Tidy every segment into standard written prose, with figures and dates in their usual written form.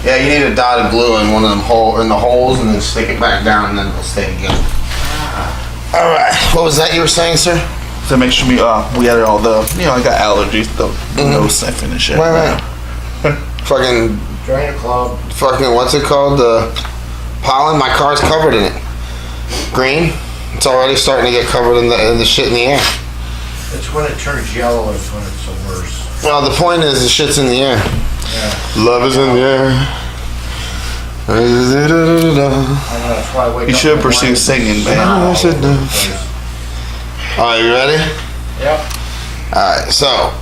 Yeah, you need a dot of glue in one of them in the holes, and then stick it back down, and then it'll stay together. All right. What was that you were saying, sir? To make sure we added all the, I got allergies, the nose sniffing and shit. Right. Fucking Drain club. fucking what's it called? The pollen. My car's covered in it. Green. It's already starting to get covered in the shit in the air. It's when it turns yellow. It's when it's the worst. Well, the point is the shit's in the air. Yeah. Love is in the air. I know, that's why I wake You up should in the pursue morning. singing, man. Are you ready? Yep. Alright, so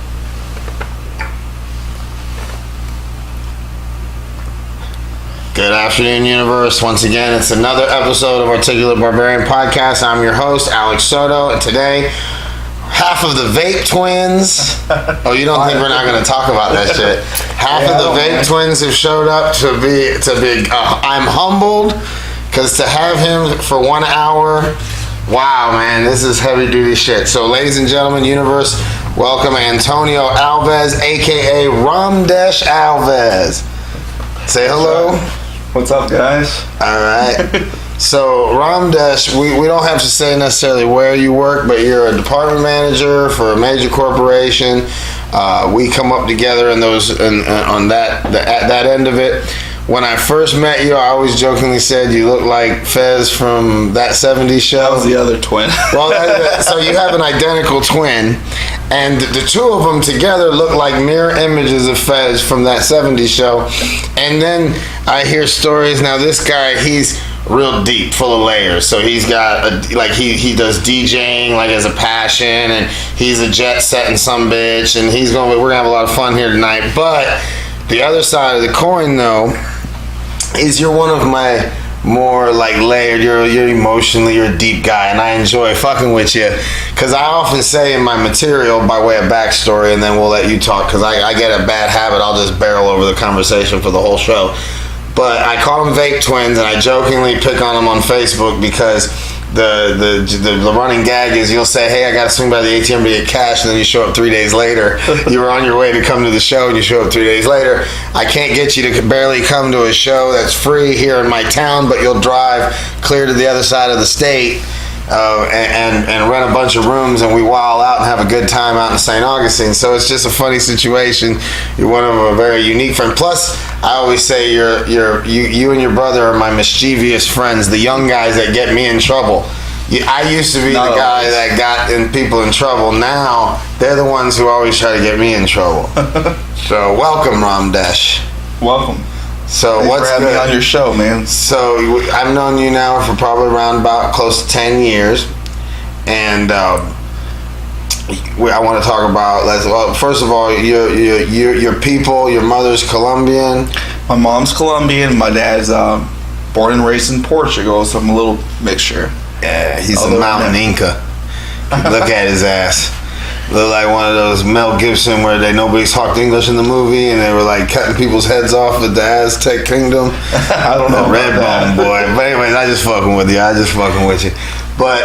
good afternoon, universe. Once again, it's another episode of Articulate Barbarian Podcast. I'm your host, Alex Soto, and today, half of the VAPE-TWINS. Oh, you don't think we're not going to talk about that shit? Half of the VAPE-TWINS have showed up to be. I'm humbled because to have him for 1 hour. Wow, man, this is heavy duty shit. So, ladies and gentlemen, universe, welcome Antonio Alvez, aka Ramdesh Alvez. Say hello. What's up, guys? All right. So, Ramdesh, we don't have to say necessarily where you work, but you're a department manager for a major corporation. We come up together in those on that at that end of it. When I first met you, I always jokingly said you look like Fez from That 70s Show. That was the other twin. Well, so you have an identical twin, and the two of them together look like mirror images of Fez from That 70s Show. And then I hear stories. Now this guy, he's real deep, full of layers. So he's got he does DJing like as a passion, and he's a jet setting some bitch, and we're gonna have a lot of fun here tonight. But the other side of the coin, though, is you're one of my more like layered. You're emotionally, you're a deep guy, and I enjoy fucking with you. Cause I often say in my material by way of backstory, and then we'll let you talk. Cause I get a bad habit. I'll just barrel over the conversation for the whole show. But I call them VAPE-TWINS, and I jokingly pick on them on Facebook because the running gag is you'll say, hey, I got to swing by the ATM to get cash, and then you show up 3 days later. You were on your way to come to the show, and you show up 3 days later. I can't get you to barely come to a show that's free here in my town, but you'll drive clear to the other side of the state and rent a bunch of rooms, and we wild out and have a good time out in St. Augustine. So it's just a funny situation. You're one of a very unique friend. Plus, I always say you and your brother are my mischievous friends, the young guys that get me in trouble. I used to be the guy that got people in trouble. Now they're the ones who always try to get me in trouble. So welcome, Ramdesh. Welcome. So Thanks what's for having me on your show, man? So I've known you now for probably around about close to 10 years, and I want to talk about. Well, first of all, your people. Your mother's Colombian. My mom's Colombian. My dad's born and raised in Portugal, so I'm a little mixture. Yeah, he's a mountain Inca. Look at his ass. Look like one of those Mel Gibson where nobody talked English in the movie, and they were like cutting people's heads off at the Aztec Kingdom. I don't know. Red Bone boy. But anyways, I just fucking with you. But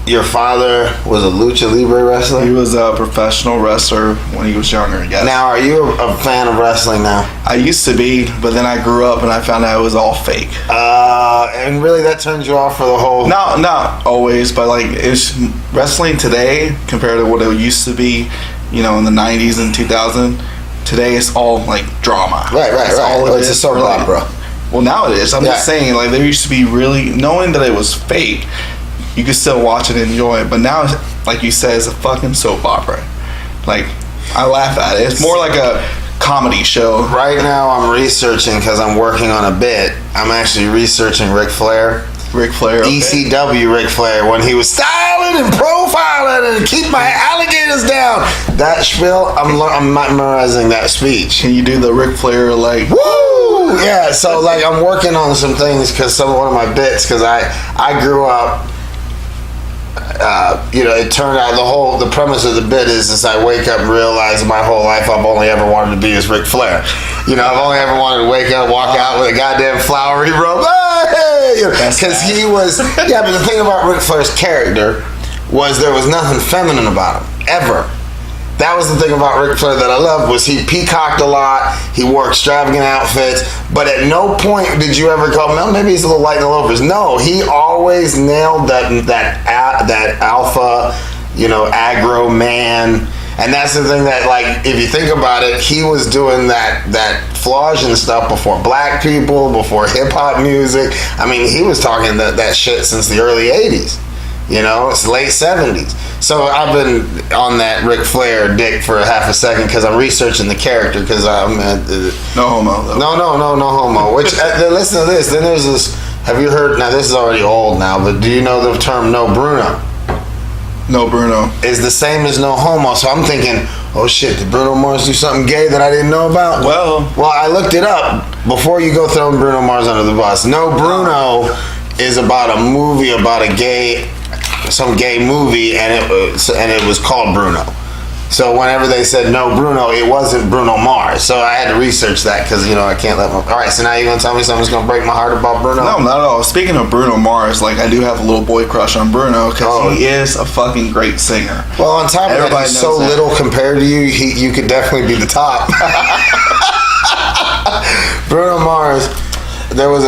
your father was a lucha libre wrestler? He was a professional wrestler when he was younger, yes. Now, are you a fan of wrestling now? I used to be, but then I grew up and I found out it was all fake. And really that turns you off for the whole... No, not always, but like it's wrestling today compared to what it used to be, in the 90s and 2000. Today it's all like drama. Right. It's a soap opera. Well, now it is. I'm just saying, like there used to be really, knowing that it was fake, you could still watch it and enjoy it. But now, like you said, it's a fucking soap opera. Like, I laugh at it. It's more like a comedy show. Right now I'm researching because I'm working on a bit. I'm actually researching Ric Flair. Okay. ECW Ric Flair, when he was styling and profiling and keep my alligators down. That spiel, I'm memorizing that speech. Can you do the Ric Flair like, woo? Yeah, so like I'm working on some things because one of my bits, because I grew up, it turned out the premise of the bit is I wake up and realize my whole life I've only ever wanted to be as Ric Flair. I've only ever wanted to wake up, walk out with a goddamn flowery robe. Because he was, but the thing about Ric Flair's character was there was nothing feminine about him, ever. that was the thing about Ric Flair that I loved, was he peacocked a lot, he wore extravagant outfits, but at no point did you ever go, well, maybe he's a little light in the loafers. No, he always nailed that alpha, aggro man. And that's the thing that, like, if you think about it, he was doing that flogging stuff before black people, before hip-hop music. I mean, he was talking that shit since the early 80s. It's late 70s. So I've been on that Ric Flair dick for half a second because I'm researching the character. Because I'm no homo though. No homo. Which listen to this. Then there's this. Have you heard? Now this is already old now, but do you know the term "no Bruno"? No Bruno is the same as no homo. So I'm thinking, oh shit, did Bruno Mars do something gay that I didn't know about? Well, I looked it up before you go throwing Bruno Mars under the bus. No Bruno is about a movie about some gay movie, and it was called Bruno. So whenever they said no Bruno, it wasn't Bruno Mars. So I had to research that because I can't let my. All right, so now you're gonna tell me something's gonna break my heart about Bruno? No, not at all. Speaking of Bruno Mars, like, I do have a little boy crush on Bruno because he is a fucking great singer. Well, on top of that, he's so little compared to you. You could definitely be the top. Bruno Mars. There was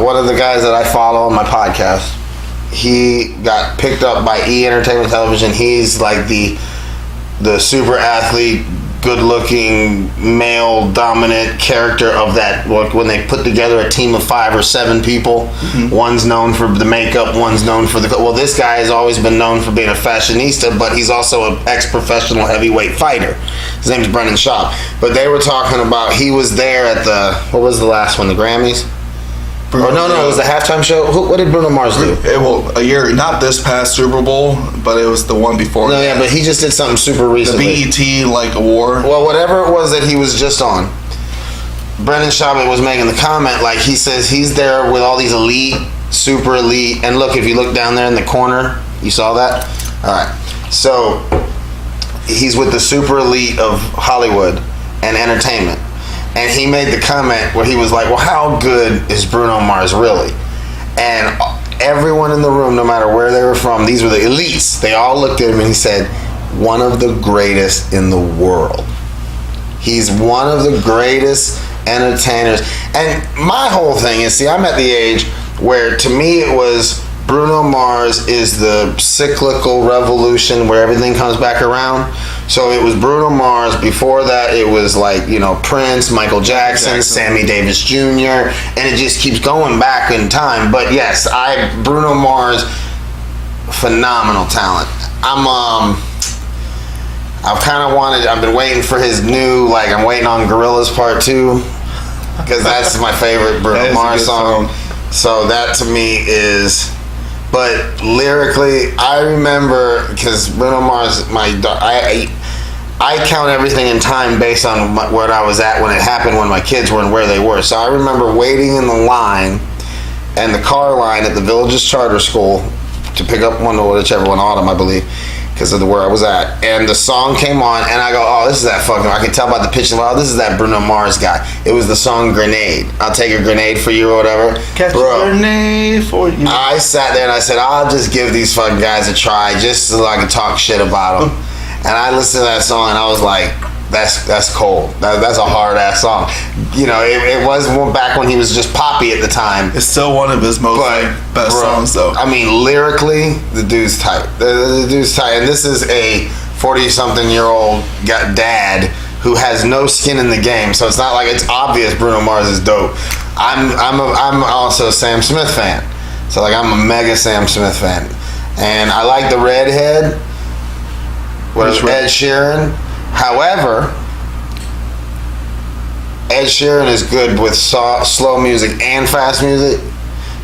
one of the guys that I follow on my podcast. He got picked up by E! Entertainment Television. He's like the super athlete, good-looking, male-dominant character of that. When they put together a team of 5 or 7 people, one's known for the makeup, one's known for the. Well, this guy has always been known for being a fashionista, but he's also an ex-professional heavyweight fighter. His name's Brendan Schaub. But they were talking about he was there at what was the last one? The Grammys. No, it was the halftime show. What did Bruno Mars do? A year, not this past Super Bowl, but it was the one before. No, yeah, but he just did something super recently. The BET award. Well, whatever it was that he was just on, Brendan Schaub was making the comment, like, he says he's there with all these elite, super elite, and look, if you look down there in the corner, you saw that? All right. So he's with the super elite of Hollywood and entertainment. And he made the comment where he was like, well, how good is Bruno Mars really? And everyone in the room, no matter where they were from, these were the elites. They all looked at him and he said, one of the greatest in the world. He's one of the greatest entertainers. And my whole thing is, see, I'm at the age where, to me, it was Bruno Mars is the cyclical revolution where everything comes back around. So it was Bruno Mars. Before that, it was like, Prince, Michael Jackson, Sammy Davis Jr., and it just keeps going back in time. But yes, Bruno Mars, phenomenal talent. I've been waiting for his new, I'm waiting on Gorillaz Part 2, because that's my favorite Bruno Mars song. So that to me is. But lyrically, I remember, because Bruno Mars, I count everything in time based on where I was at when it happened, when my kids were and where they were. So I remember waiting in the line, and the car line at the Villages Charter School to pick up whichever one, Autumn, I believe, because of where I was at. And the song came on, and I go, oh, this is that fucking, I could tell by the pitch, oh, this is that Bruno Mars guy. It was the song Grenade. I'll take a grenade for you or whatever. Catch a grenade for you. I sat there and I said, I'll just give these fucking guys a try just so I can talk shit about them. And I listened to that song and I was like, that's cold. That's a hard ass song. It was back when he was just poppy at the time. It's still one of his best songs, though. I mean, lyrically, the dude's tight. The dude's tight. And this is a 40-something-year-old dad who has no skin in the game. So it's not like it's obvious Bruno Mars is dope. I'm also a Sam Smith fan. So I'm a mega Sam Smith fan. And I like the redhead. Ed Sheeran. However, Ed Sheeran is good with slow music and fast music.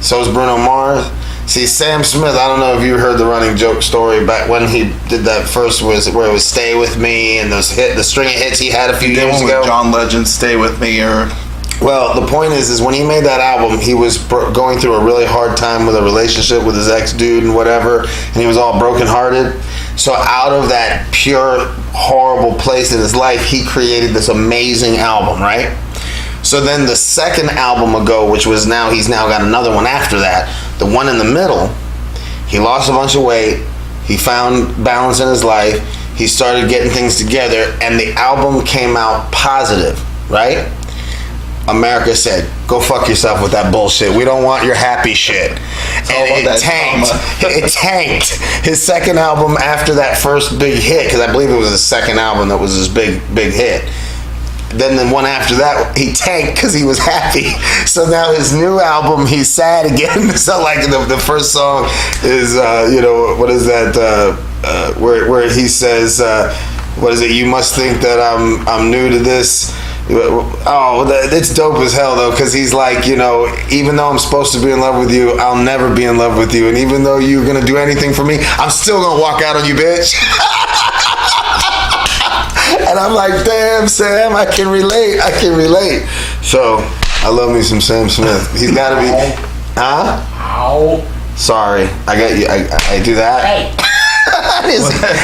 So is Bruno Mars. See, Sam Smith, I don't know if you heard the running joke story back when he did that first, where it was Stay With Me and the string of hits he had a few years ago. John Legend, Stay With Me, or... Well, the point is when he made that album, he was going through a really hard time with a relationship with his ex-dude and whatever, and he was all brokenhearted. So out of that pure, horrible place in his life, he created this amazing album, right? So then the second album ago, which was he's now got another one after that, the one in the middle, he lost a bunch of weight, he found balance in his life, He started getting things together, and the album came out positive, right? America said, go fuck yourself with that bullshit. We don't want your happy shit. And it tanked. It tanked. His second album after that first big hit, because I believe it was his second album that was his big hit. Then the one after that, he tanked because he was happy. So now his new album, he's sad again. So like the first song is, what is that, where he says, what is it? You must think that I'm new to this. Oh, it's dope as hell though, because he's like, even though I'm supposed to be in love with you, I'll never be in love with you, and even though you're gonna do anything for me, I'm still gonna walk out on you, bitch. And I'm like, damn, Sam, I can relate. So I love me some Sam Smith. He's gotta be, huh? Ow. Sorry, I got you. I do that. Hey.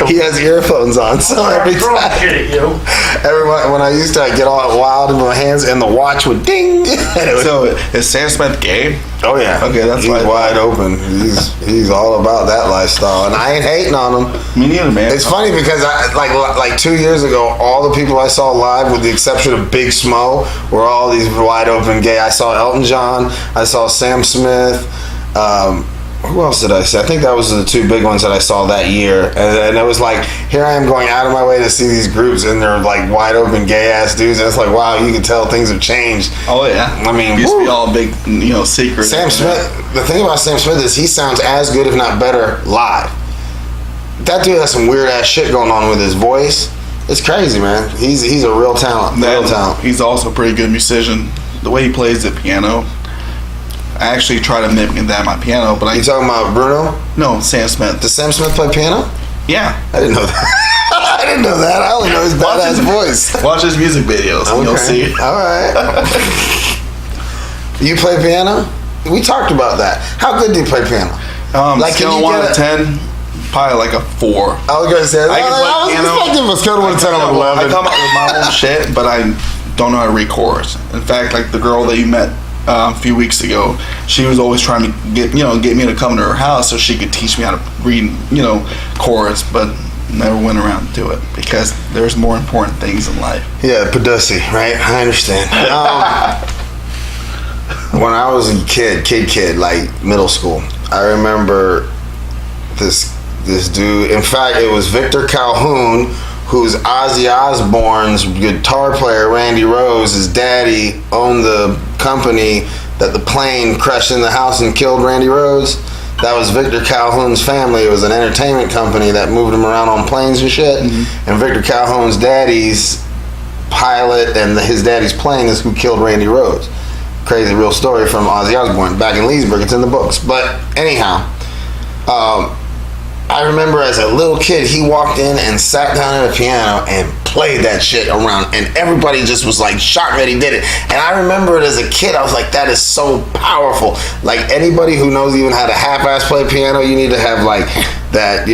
He has earphones on, so every time, when I used to get all wild in my hands, and the watch would ding. So is Sam Smith gay? Oh yeah. Okay, that's he's wide open. He's all about that lifestyle, and I ain't hating on him. Me neither, man. It's funny because like 2 years ago, all the people I saw live, with the exception of Big Smo, were all these wide open gay. I saw Elton John. I saw Sam Smith. Who else did I see? I think that was the two big ones that I saw that year. And it was like, here I am going out of my way to see these groups, and they're like wide open gay ass dudes. And it's like, wow, you can tell things have changed. Oh yeah. I mean, it used to be all big, secret. Sam Smith. The thing about Sam Smith is he sounds as good, if not better, live. That dude has some weird ass shit going on with his voice. It's crazy, man. He's a real talent. Real talent. He's also a pretty good musician. The way he plays the piano. I actually try to mimic that on my piano, but You talking about Bruno? No, Sam Smith. Does Sam Smith play piano? Yeah. I didn't know that. I didn't know that. I only know his badass voice. Watch his music videos, and you'll see. All right. You play piano? We talked about that. How good do you play piano? Scale of 1 to 10, probably like a 4. I was gonna say. I was expecting a scale of 1 to 10 on 11. I come up with my own shit, but I don't know how to read chords. In fact, like the girl that you met a few weeks ago, she was always trying to get me to come to her house so she could teach me how to read chords, but never went around to do it because there's more important things in life. Yeah, Padussy, right? I understand. When I was a kid, like middle school, I remember this dude. In fact, it was Victor Calhoun, who's Ozzy Osbourne's guitar player. Randy Rose, his daddy, owned the company that the plane crashed in the house and killed Randy Rose. That was Victor Calhoun's family. It was an entertainment company that moved him around on planes and shit. Mm-hmm. And Victor Calhoun's daddy's pilot and his daddy's plane is who killed Randy Rose. Crazy real story from Ozzy Osbourne back in Leesburg. It's in the books. But anyhow, I remember as a little kid, he walked in and sat down at a piano and played that shit around, and everybody just was like shocked that he did it. And I remember it as a kid. I was like, that is so powerful. Like anybody who knows even how to half-ass play piano, you need to have like that,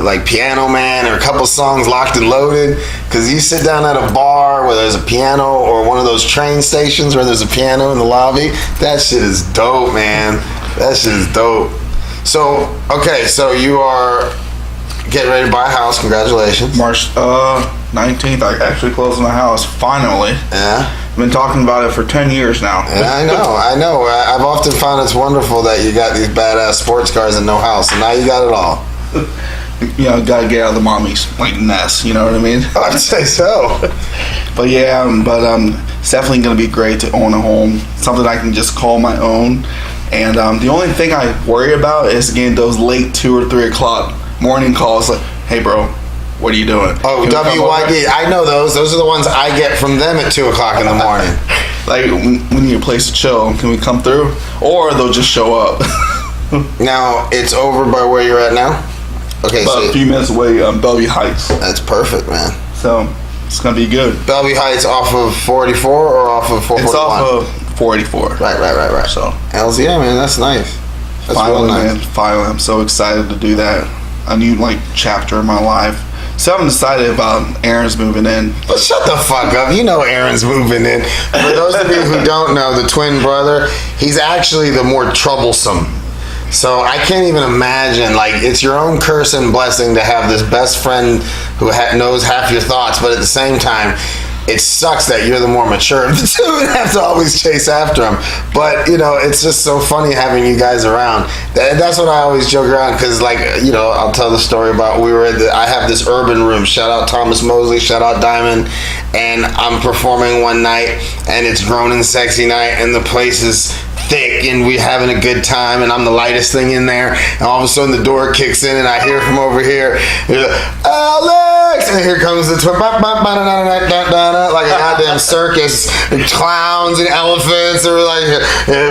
like Piano Man or a couple songs locked and loaded. Because you sit down at a bar where there's a piano, or one of those train stations where there's a piano in the lobby. That shit is dope, man. That shit is dope. So, okay, so you are getting ready to buy a house. Congratulations. March 19th, I actually closed my house, finally. Yeah. I've been talking about it for 10 years now. Yeah, I know. I've often found it's wonderful that you got these badass sports cars and no house, and now you got it all. Gotta get out of the mommy's nest, you know what I mean? I'd say so. But yeah, it's definitely gonna be great to own a home, something I can just call my own. And the only thing I worry about is getting those late 2 or 3 o'clock morning calls like, hey bro, what are you doing? Oh, WYD. I know those. Those are the ones I get from them at 2 o'clock in the morning. Like, we need a place to chill. Can we come through? Or they'll just show up. Now, it's over by where you're at now? Okay, about a few minutes away, Bellevue Heights. That's perfect, man. So, it's going to be good. Bellevue Heights off of 44 or off of 441? It's off of 484. Right. So, hells yeah, man. That's nice. That's finally, real nice. man. Finally, I'm so excited to do that. A new, chapter in my life. So I'm excited about Aaron's moving in. But shut the fuck up. You know Aaron's moving in. For those of you who don't know, the twin brother, he's actually the more troublesome. So I can't even imagine, like, it's your own curse and blessing to have this best friend who knows half your thoughts, but at the same time, it sucks that you're the more mature of the two and have to always chase after him. But, you know, it's just so funny having you guys around. That's what I always joke around, because, like, you know, I'll tell the story about I have this urban room. Shout out Thomas Mosley, shout out Diamond. And I'm performing one night, and it's Grown and Sexy night, and the place is thick, and we're having a good time, and I'm the lightest thing in there, and all of a sudden the door kicks in, and I hear from over here, Alex, and here comes the twin, like a goddamn circus, and clowns and elephants, or like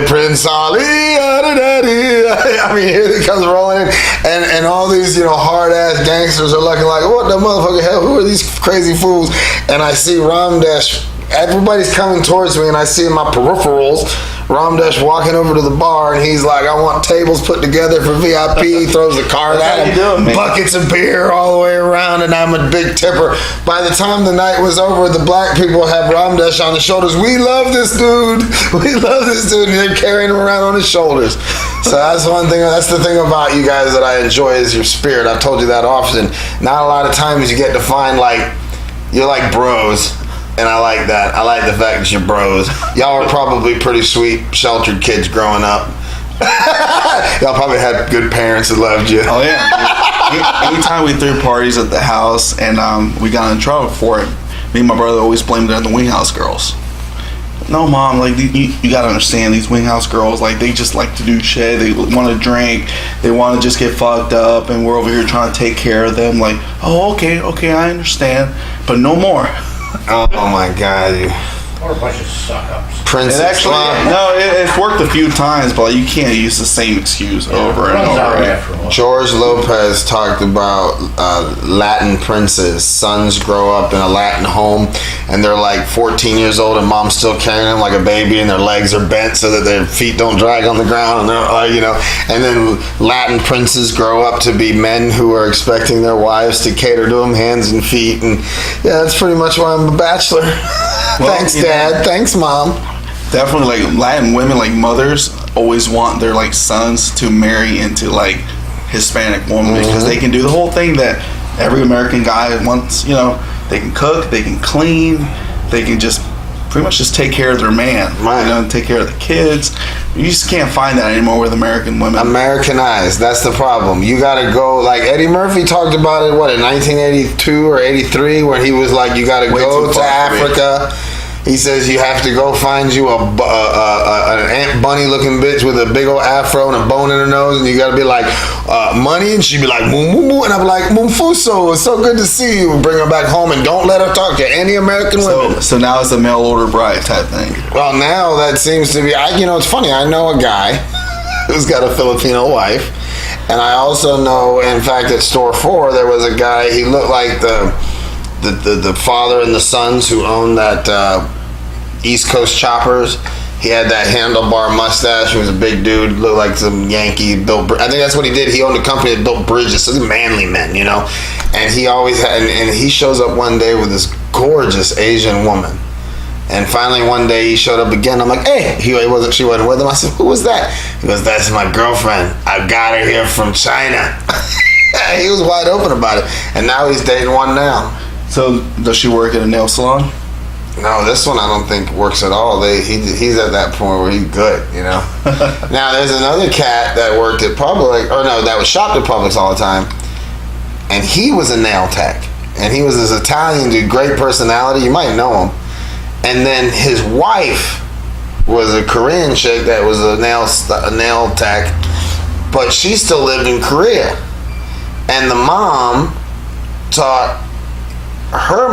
Prince Ali, I mean, here he comes rolling in, and all these, you know, hard ass gangsters are looking like, what the motherfucker hell, who are these crazy fools? And I see Ramdesh, everybody's coming towards me, and I see in my peripherals Ramdesh walking over to the bar, and he's like, I want tables put together for VIP. He throws the card at him, buckets of beer all the way around, and I'm a big tipper. By the time the night was over, the black people have Ramdesh on the shoulders. We love this dude. We love this dude. And they're carrying him around on his shoulders. So that's one thing. That's the thing about you guys that I enjoy is your spirit. I've told you that often. Not a lot of times you get to find, like, you're like bros. And I like that. I like the fact that you're bros. Y'all were probably pretty sweet, sheltered kids growing up. Y'all probably had good parents that loved you. Oh yeah. Anytime we threw parties at the house and we got in trouble for it, me and my brother always blamed it on the wing house girls. No, Mom, like, you gotta understand, these wing house girls, like, they just like to do shit. They want to drink. They want to just get fucked up, and we're over here trying to take care of them. Like, oh, okay, I understand, but no more. Oh my God! Or a bunch of suck-ups. Princess. It's worked a few times, but you can't use the same excuse over and over. Right? George Lopez talked about Latin princes. Sons grow up in a Latin home, and they're like 14 years old, and mom's still carrying them like a baby, and their legs are bent so that their feet don't drag on the ground, and they're, you know. And then Latin princes grow up to be men who are expecting their wives to cater to them, hands and feet, and yeah, that's pretty much why I'm a bachelor. Well, thanks, Dad. Thanks, Mom. Definitely, like, Latin women, like, mothers always want their, like, sons to marry into, like, Hispanic woman, because they can do the whole thing that every American guy wants. You know, they can cook, they can clean, they can just pretty much just take care of their man, right? You know, take care of the kids. You just can't find that anymore with American women. Americanized, that's the problem. You gotta go, like Eddie Murphy talked about it, what, in 1982 or 83, where he was like, you gotta go to Africa. He says you have to go find you an Aunt Bunny looking bitch with a big old afro and a bone in her nose, and you gotta be like, money, and she'd be like, moo moo moo, and I'm like, Mumfuso, it's so good to see you. Bring her back home and don't let her talk to any American women. So now it's a mail order bride type thing. Well, now that seems to be, you know, it's funny. I know a guy who's got a Filipino wife, and I also know, in fact, at Store 4 there was a guy. He looked like the father and the sons who owned that East Coast Choppers. He had that handlebar mustache. He was a big dude, looked like some Yankee. I think that's what he did. He owned a company that built bridges. So these manly men, you know. And he always had, and he shows up one day with this gorgeous Asian woman. And finally one day he showed up again. I'm like, hey, she wasn't with him. I said, who was that? He goes, that's my girlfriend. I got her here from China. He was wide open about it. And now he's dating one now. So does she work at a nail salon? No, this one I don't think works at all. He's at that point where he's good, you know. Now there's another cat that worked at Publix, that was shopped at Publix all the time, and he was a nail tech, and he was this Italian dude, great personality. You might know him. And then his wife was a Korean chick that was a nail tech, but she still lived in Korea, and her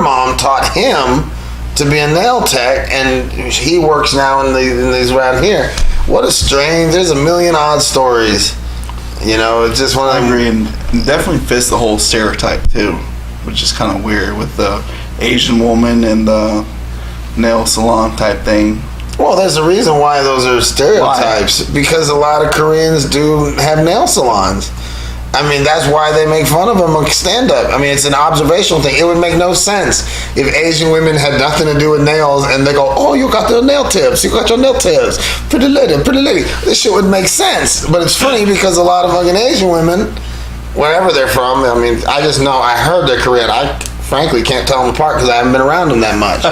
mom taught him to be a nail tech, and he works now in these around here. What a strange, there's a million odd stories. You know, it's just one of them. I agree, and definitely fits the whole stereotype too, which is kind of weird with the Asian woman and the nail salon type thing. Well, there's a reason why those are stereotypes. Why? Because a lot of Koreans do have nail salons. I mean, that's why they make fun of him on stand-up. I mean, it's an observational thing. It would make no sense if Asian women had nothing to do with nails and they go, oh, you got your nail tips. You got your nail tips. Pretty lady, pretty lady. This shit would make sense. But it's funny because a lot of fucking Asian women, wherever they're from, I mean, I just know, I heard their Korean. I frankly can't tell them apart because I haven't been around them that much.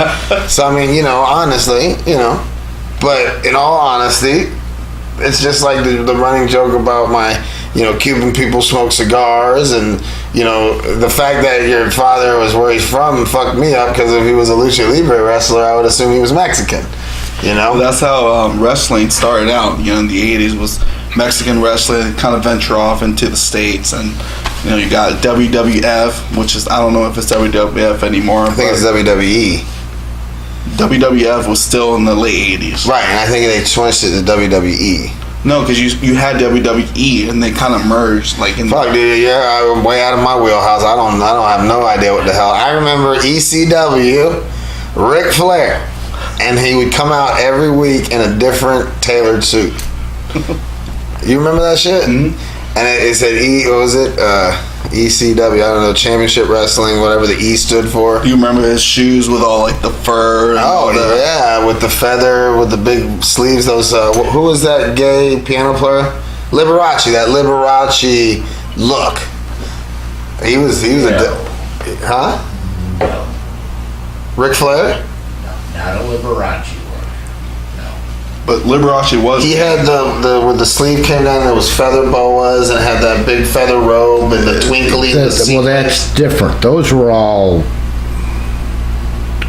So, I mean, honestly, but in all honesty, it's just like the running joke about my, Cuban people smoke cigars, and the fact that your father was where he's from fucked me up, because if he was a lucha libre wrestler, I would assume he was Mexican. Well, that's how wrestling started out. In the 80s was Mexican wrestling, kind of venture off into the States, and you got WWF, which is, I don't know if it's WWF anymore. I think it's WWE. WWF was still in the late 80s. Right, and I think they switched it to WWE. No, because you had WWE and they kind of merged, like in. Fuck, dude, I'm way out of my wheelhouse. I don't have no idea what the hell. I remember ECW, Ric Flair, and he would come out every week in a different tailored suit. You remember that shit? Mm-hmm. And it said what was it? ECW, I don't know, Championship Wrestling, whatever the E stood for. You remember his shoes with all like the fur? And with the feather, with the big sleeves. Those who was that gay piano player? Liberace. That Liberace look. He was huh? No. Ric Flair? No, not a Liberace one. No. But Liberace was. He had the where the sleeve came down, there was feather boas, and it had that big feather robe and the twinkly. Well, that's different. Those were all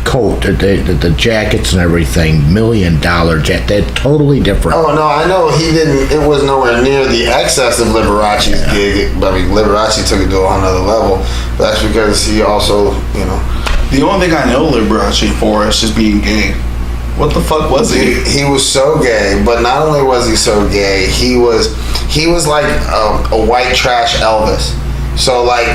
coat, the jackets and everything, $1 million jacket. They're totally different. Oh no, I know he didn't. It was nowhere near the excess of Liberace's gig. I mean, Liberace took it to a whole nother level. But that's because he also, The only thing I know Liberace for is just being gay. What the fuck was he? He was so gay, but not only was he so gay, he was like a white trash Elvis. So like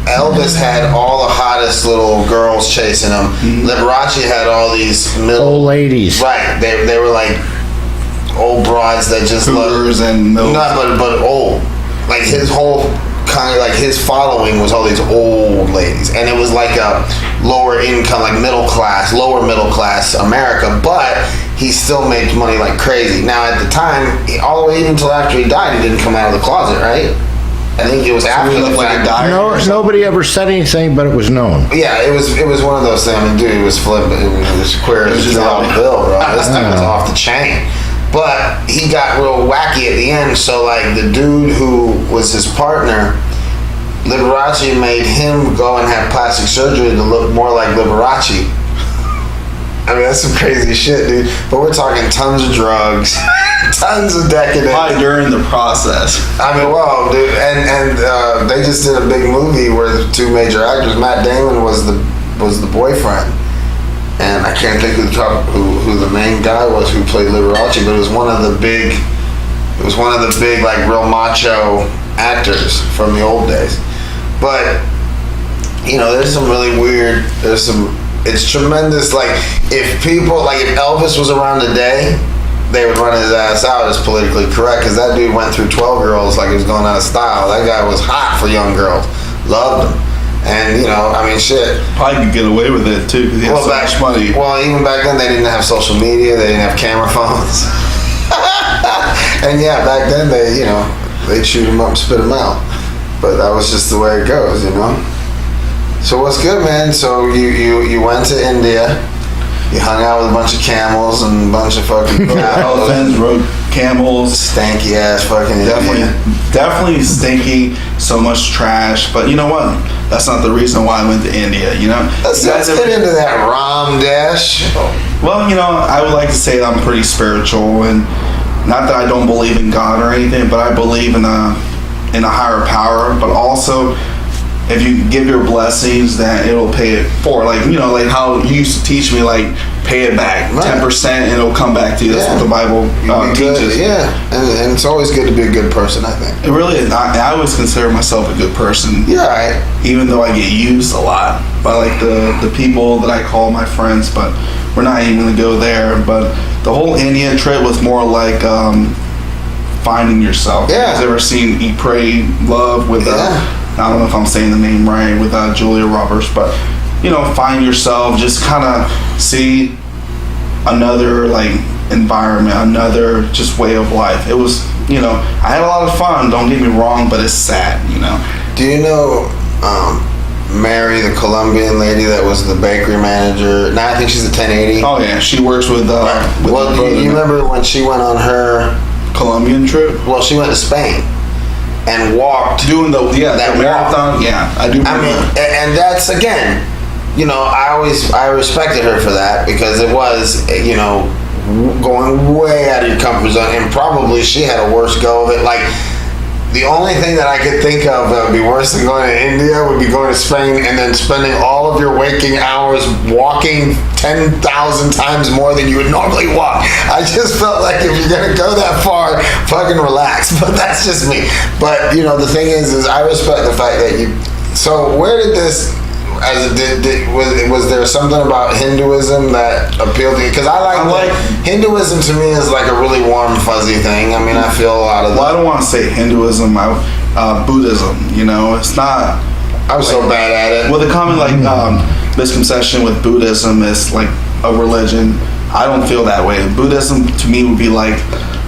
Elvis had all the hottest little girls chasing him. Mm-hmm. Liberace had all these old ladies. Right. They were like old broads that just Cougars and milk. Not but old. Like his whole kind of like his following was all these old ladies, and it was like a lower income, like lower middle class America, but he still made money like crazy. Now at the time, all the way even until after he died, he didn't come out of the closet, right? I think it was after the fact. No, nobody ever said anything, but it was known. Yeah, it was one of those things. I mean, dude, it was flipping. It was queer as a bill, bro. This thing was off the chain. But he got real wacky at the end. So like the dude who was his partner, Liberace made him go and have plastic surgery to look more like Liberace. I mean, that's some crazy shit, dude. But we're talking tons of drugs, tons of decadence. Probably during the process. I mean, wow, dude. And they just did a big movie where the two major actors, Matt Damon was the boyfriend, and I can't think who the main guy was who played Liberace, but it was one of the big like real macho actors from the old days. But there's some really weird. It's tremendous. Like if Elvis was around today, they would run his ass out as politically correct, because that dude went through 12 girls like he was going out of style. That guy was hot for young girls. Loved them. And I mean, shit. Probably could get away with it too, because he had so much money. Well, even back then they didn't have social media. They didn't have camera phones. And yeah, back then they'd shoot him up and spit him out. But that was just the way it goes, So what's good, man? So you went to India. You hung out with a bunch of camels and a bunch of fucking elephants, rode camels, stanky ass fucking definitely stinky. So much trash. But you know what? That's not the reason why I went to India. Let's get into that Ramdesh. Well, I would like to say that I'm pretty spiritual, and not that I don't believe in God or anything, but I believe in a higher power. But also, if you give your blessings, that it'll pay it forward. Like how you used to teach me, like pay it back, 10%, and it'll come back to you. That's what the Bible teaches. Yeah, and it's always good to be a good person, I think. It really is. I always consider myself a good person. Yeah, right. Even though I get used a lot by like the people that I call my friends, but we're not even going to go there. But the whole India trip was more like finding yourself. Yeah. You guys ever seen Eat, Pray, Love with I don't know if I'm saying the name right, with Julia Roberts, but you know, find yourself, just kind of see another like environment, another just way of life. It was, you know, I had a lot of fun, don't get me wrong, but it's sad, you know. Do you know Mary, the Colombian lady that was the bakery manager? Now I think she's a 1080. Oh yeah, she works with well, you remember when she went on her Colombian trip? Well, she went to Spain and walked doing the that marathon. Yeah, I do. I mean, and that's again, you know, I respected her for that, because it was, you know, going way out of your comfort zone, and probably she had a worse go of it. Like, the only thing that I could think of that would be worse than going to India would be going to Spain and then spending all of your waking hours walking 10,000 times more than you would normally walk. I just felt like if you're going to go that far, fucking relax. But that's just me. But, you know, the thing is I respect the fact that you... So where did this... was there something about Hinduism that appealed to you? Because I like Hinduism. To me is like a really warm, fuzzy thing. I mean, I feel a lot of. Well, I don't want to say Hinduism. Buddhism. You know, it's not. I'm so bad at it. Well, the common misconception with Buddhism is like a religion. I don't feel that way. Buddhism to me would be like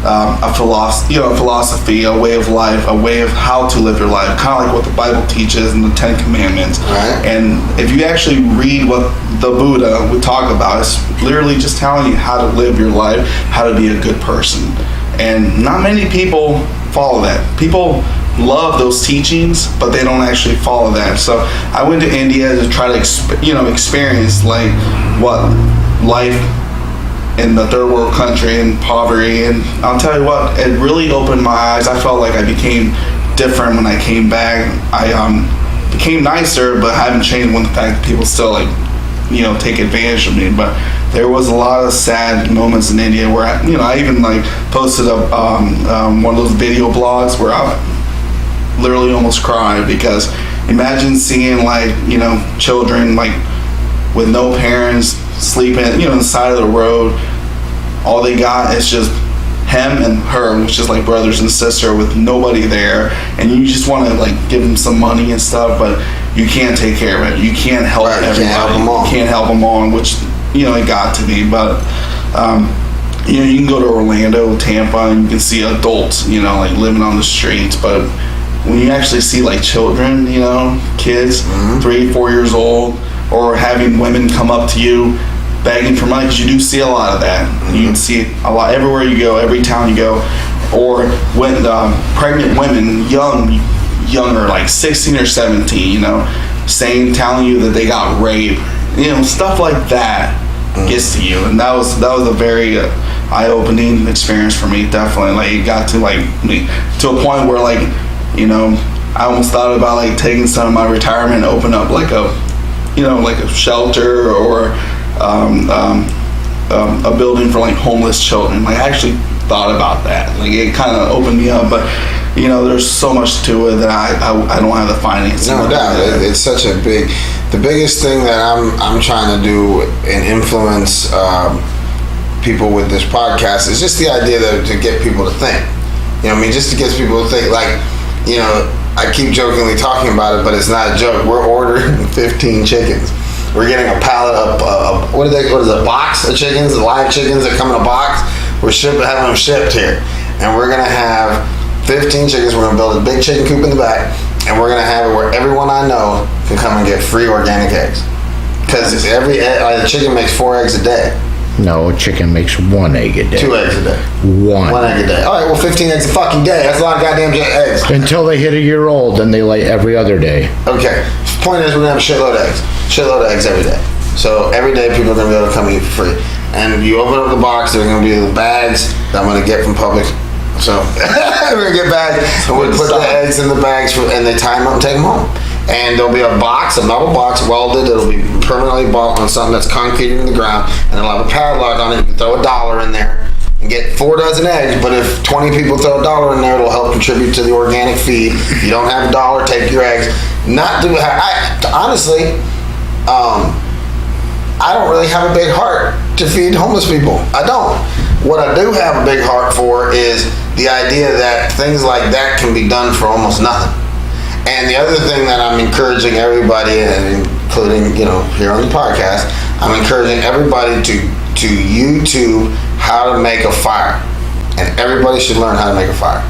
a philosophy, a way of life, a way of how to live your life, kind of like what the Bible teaches and the 10 Commandments. Right. And if you actually read what the Buddha would talk about, it's literally just telling you how to live your life, how to be a good person. And not many people follow that. People love those teachings, but they don't actually follow that. So I went to India to try to experience like what life in the third world country and poverty, and I'll tell you what, it really opened my eyes. I felt like I became different when I came back. I became nicer, but I haven't changed when the fact that people still like, you know, take advantage of me. But there was a lot of sad moments in India where I even like posted up one of those video blogs where I literally almost cried, because imagine seeing like, you know, children like with no parents sleeping, you know, on the side of the road. All they got is just him and her, which is like brothers and sister, with nobody there, and you just want to like give them some money and stuff, but you can't take care of it. You can't help everybody. You can't help them all, which, you know, it got to me. But you know, you can go to Orlando, Tampa, and you can see adults, you know, like living on the streets, but when you actually see like children, you know, kids, 3-4 years old, or having women come up to you begging for money, because you do see a lot of that. You can see it a lot everywhere you go, every town you go. Or when pregnant women, younger, like 16 or 17, you know, telling you that they got raped, you know, stuff like that gets to you. And that was a very eye-opening experience for me, definitely. Like, it got to like me to a point where, like, you know, I almost thought about like taking some of my retirement and open up like a, you know, like a shelter or a building for like homeless children. Like, I actually thought about that. Like, it kind of opened me up, but you know, there's so much to it that I don't have the finances. No doubt, it's such a the biggest thing that I'm trying to do and influence people with this podcast is just the idea that to get people to think. You know what I mean? Just to get people to think. Like, you know, I keep jokingly talking about it, but it's not a joke. We're ordering 15 chickens. We're getting a pallet of what is a box of chickens, live chickens that come in a box. We're having them shipped here, and we're gonna have 15 chickens. We're gonna build a big chicken coop in the back, and we're gonna have it where everyone I know can come and get free organic eggs. Because the chicken makes 4 eggs a day. No, a chicken makes 1 egg a day. 2 eggs a day. 1 egg a day. All right, well, 15 eggs a fucking day. That's a lot of goddamn eggs. Until they hit a year old, then they lay every other day. Okay. Point is, we're gonna have a shitload of eggs. Shitload of eggs every day. So every day people are gonna be able to come eat for free. And you open up the box, there's gonna be the bags that I'm gonna get from Publix. So we're gonna get bags, and we put the eggs in the bags, and they tie them up and take them home. And there'll be a metal box, welded. It'll be permanently bought on something that's concreted in the ground, and it'll have a padlock on it. You can throw $1 in there and get 4 dozen eggs. But if 20 people throw $1 in there, it'll help contribute to the organic feed. If you don't have $1, take your eggs. Honestly, I don't really have a big heart to feed homeless people. I don't. What I do have a big heart for is the idea that things like that can be done for almost nothing. And the other thing that I'm encouraging everybody, and including, here on the podcast, I'm encouraging everybody to YouTube how to make a fire. And everybody should learn how to make a fire.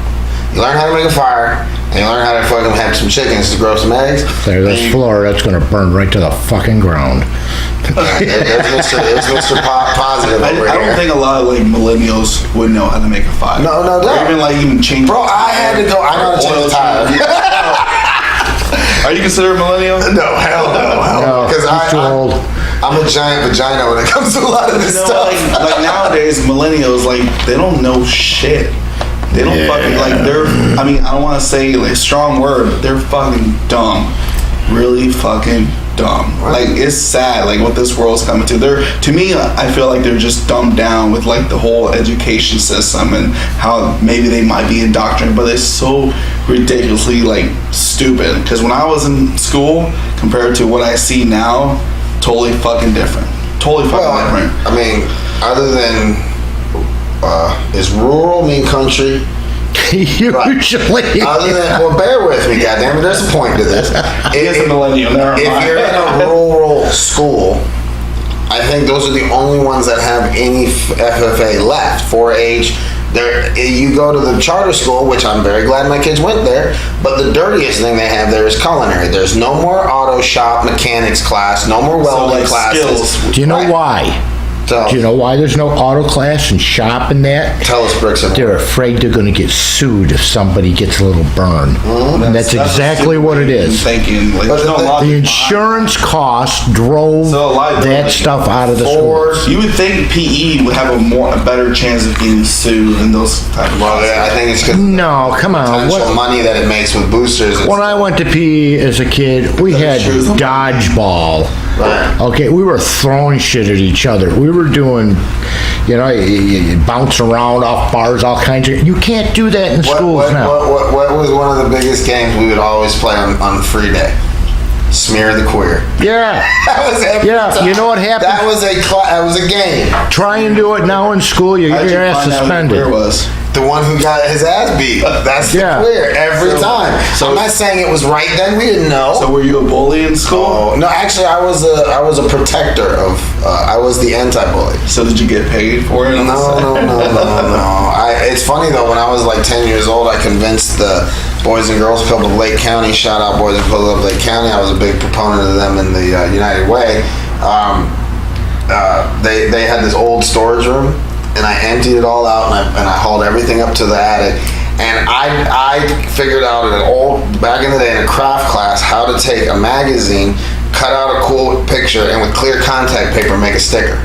You learn how to make a fire, and you learn how to fucking have some chickens to grow some eggs. There's this floor that's gonna burn right to the fucking ground. There's Mr. Positive over here. I don't think a lot of millennials would know how to make a fire. No, or even change. Bro, I had to go. I know how to change the tire. Are you considered a millennial? No, hell no. Because I'm too old. I'm a giant vagina when it comes to a lot of this stuff. Like nowadays, millennials, they don't know shit. They don't fucking, they're, I don't want to say, a strong word, but they're fucking dumb. Really fucking dumb. Right. It's sad, what this world's coming to. To me, I feel like they're just dumbed down with, the whole education system and how maybe they might be indoctrinated, but it's so ridiculously, stupid. Because when I was in school, compared to what I see now, totally fucking different. Totally fucking different. Other than, is rural mean country? Usually. Other than, bear with me, goddammit, there's a point to this. It's a millennial. If you're in a rural school, I think those are the only ones that have any FFA left. 4-H. You go to the charter school, which I'm very glad my kids went there, but the dirtiest thing they have there is culinary. There's no more auto shop mechanics class, no more welding classes. Skills. Do you know why? Do you know why there's no auto class and shop and that? Tell us, Bricks. They're afraid they're going to get sued if somebody gets a little burn. And that's exactly what it is. Thinking, the insurance cost drove that stuff out of the schools. You would think PE would have a better chance of getting sued than those type of I think it's because no, come on. Potential money that it makes with boosters. When I went to PE as a kid, we had dodgeball. Right. Okay, we were throwing shit at each other. We were doing, you bounce around off bars, all kinds of. You can't do that in schools now. What was one of the biggest games we would always play on free day? Smear the queer. Yeah. That was every time. You know what happened? That was a game. Try and do it now in school. You get your ass suspended. Where was? The one who got his ass beat. That's the queer every time. So I'm not saying it was right then. We didn't know. So were you a bully in school? No, actually, I was a protector of. I was the anti-bully. So did you get paid for it? No. It's funny though. When I was 10 years old, I convinced the Boys and Girls Club of Lake County. Shout out Boys and Girls Club of Lake County. I was a big proponent of them in the United Way. They had this old storage room, and I emptied it all out, and I hauled everything up to the attic. And I figured out back in the day in a craft class how to take a magazine, cut out a cool picture, and with clear contact paper make a sticker.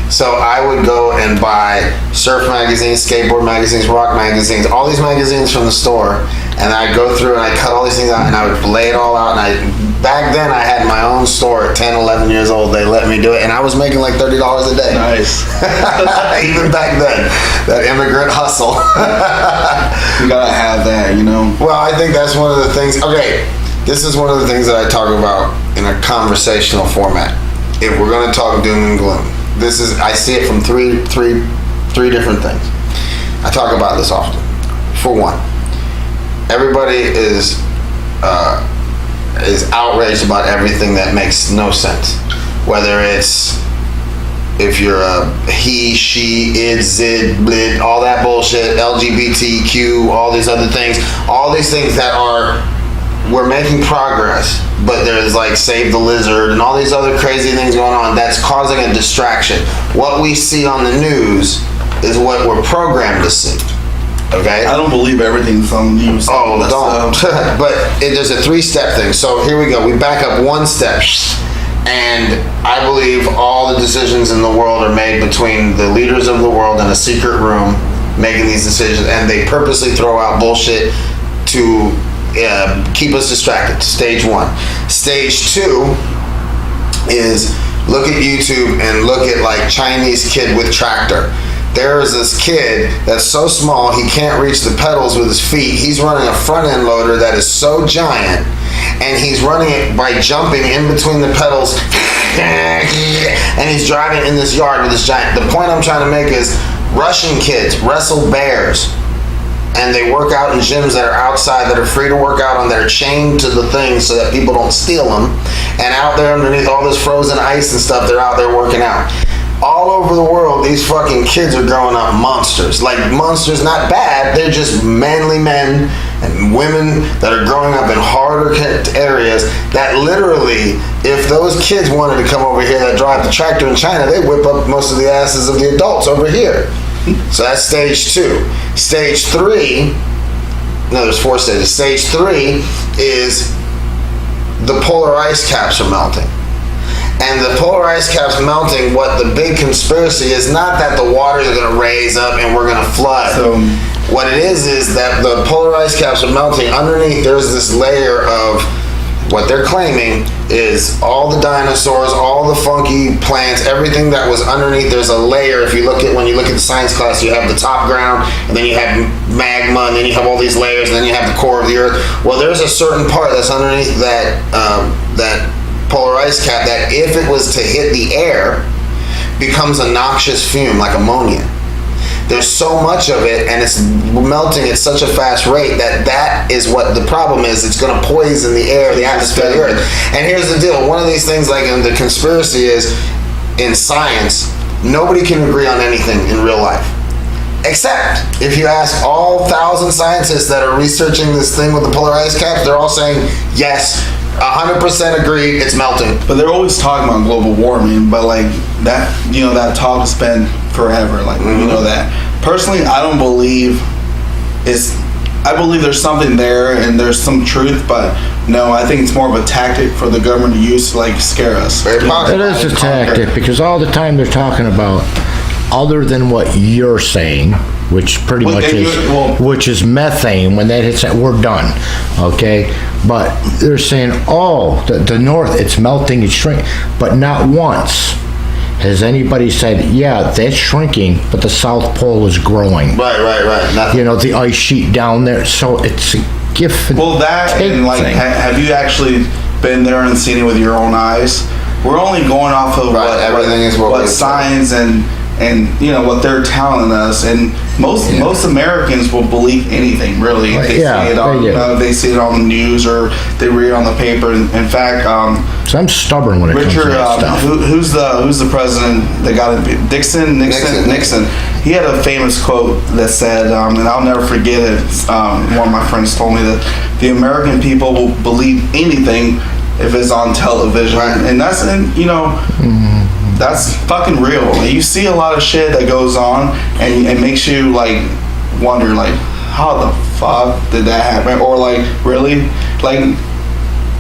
So I would go and buy surf magazines, skateboard magazines, rock magazines, all these magazines from the store, and I'd go through and I'd cut all these things out and I would lay it all out. And back then I had my own store at 10, 11 years old. They let me do it, and I was making $30 a day. Nice. Even back then, that immigrant hustle. You gotta have that, Well, I think that's one of the things. Okay, this is one of the things that I talk about in a conversational format. If we're going to talk doom and gloom, I see it from three different things. I talk about this often. For one, everybody is outraged about everything that makes no sense. Whether it's if you're a he, she, it, zid, blit, all that bullshit, LGBTQ, all these other things, all these things that we're making progress, but there's Save the Lizard and all these other crazy things going on that's causing a distraction. What we see on the news is what we're programmed to see. Okay? I don't believe everything's on the news. Oh, don't. But there's a 3-step thing. So here we go. We back up 1 step. And I believe all the decisions in the world are made between the leaders of the world in a secret room making these decisions, and they purposely throw out bullshit to keep us distracted. Stage 1. Stage 2 is look at YouTube and look at Chinese kid with tractor. There is this kid that's so small he can't reach the pedals with his feet. He's running a front end loader that is so giant, and he's running it by jumping in between the pedals, and he's driving in this yard with this giant. The point I'm trying to make is Russian kids wrestle bears. And they work out in gyms that are outside, that are free to work out on, that are chained to the thing so that people don't steal them. And out there underneath all this frozen ice and stuff, they're out there working out. All over the world, these fucking kids are growing up monsters. Like, monsters, not bad, they're just manly men and women that are growing up in harder areas that literally, if those kids wanted to come over here that drive the tractor in China, they whip up most of the asses of the adults over here. So that's stage 2. Stage 3, no, there's 4 stages. Stage 3 is the polar ice caps are melting. And the polar ice caps melting, what the big conspiracy is not that the waters are going to raise up and we're going to flood. So, what it is that the polar ice caps are melting. Underneath, there's this layer of what they're claiming is all the dinosaurs, all the funky plants, everything that was underneath. There's a layer. If you look at, when you look at the science class, you have the top ground, and then you have magma, and then you have all these layers, and then you have the core of the earth. Well, there's a certain part that's underneath that that polar ice cap that, if it was to hit the air, becomes a noxious fume like ammonia. There's so much of it, and it's melting at such a fast rate that is what the problem is. It's going to poison the air, the atmosphere, the earth. And here's the deal. One of these things, like in the conspiracy, is in science, nobody can agree on anything in real life. Except if you ask all 1,000 scientists that are researching this thing with the polar ice caps, they're all saying, yes, 100% agree, it's melting. But they're always talking about global warming, but like that, you know, that talk has been forever. Like, you know that. Personally, I don't believe I believe there's something there and there's some truth, but no, I think it's more of a tactic for the government to use to like scare us. It is a tactic, because all the time they're talking about, other than what you're saying, which pretty much is, which is methane. When that hits that, we're done. Okay, but they're saying, oh, the north, it's melting, it's shrinking, but not once has anybody said, yeah, that's shrinking, but the South Pole is growing. Right. Nothing. You know, the ice sheet down there. So it's a gift. Well, that and like, have you actually been there and seen it with your own eyes? We're only going off of what science and you know what they're telling us, and most Americans will believe anything really. They see it on the news or they read it on the paper. In fact, so I'm stubborn when it comes to that stuff. Who's the president that got it? Nixon. He had a famous quote that said, and I'll never forget it. One of my friends told me that the American people will believe anything if it's on television, and that's that's fucking real. You see a lot of shit that goes on, and it makes you like wonder, like, how the fuck did that happen? Or like, really? Like,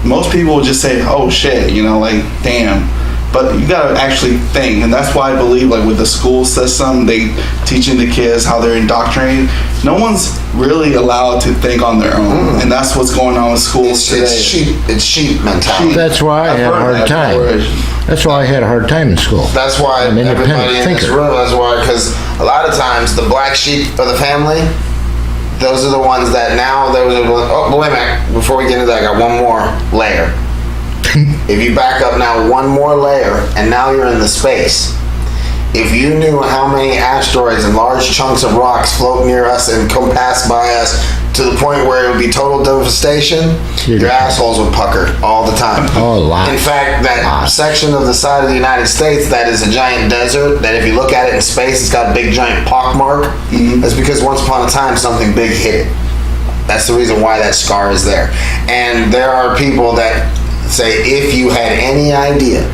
most people would just say, oh shit, you know, like, damn. But you gotta actually think, and that's why I believe, like, with the school system, they teaching the kids how they're indoctrinated. No one's really allowed to think on their own, and that's what's going on with schools today. It's sheep mentality. That's why I had a hard time. That's why I had a hard time in school. That's why everybody in this room, because a lot of times the black sheep of the family, those are the ones that now, oh, wait a minute, before we get into that, I got one more layer. If you back up now one more layer, and now you're in the space. If you knew how many asteroids and large chunks of rocks float near us and come pass by us to the point where it would be total devastation, your assholes would pucker all the time. Oh, lots. In fact, that section of the side of the United States that is a giant desert, that if you look at it in space, it's got a big giant pockmark, that's because once upon a time something big hit it. That's the reason why that scar is there. And there are people that say, if you had any idea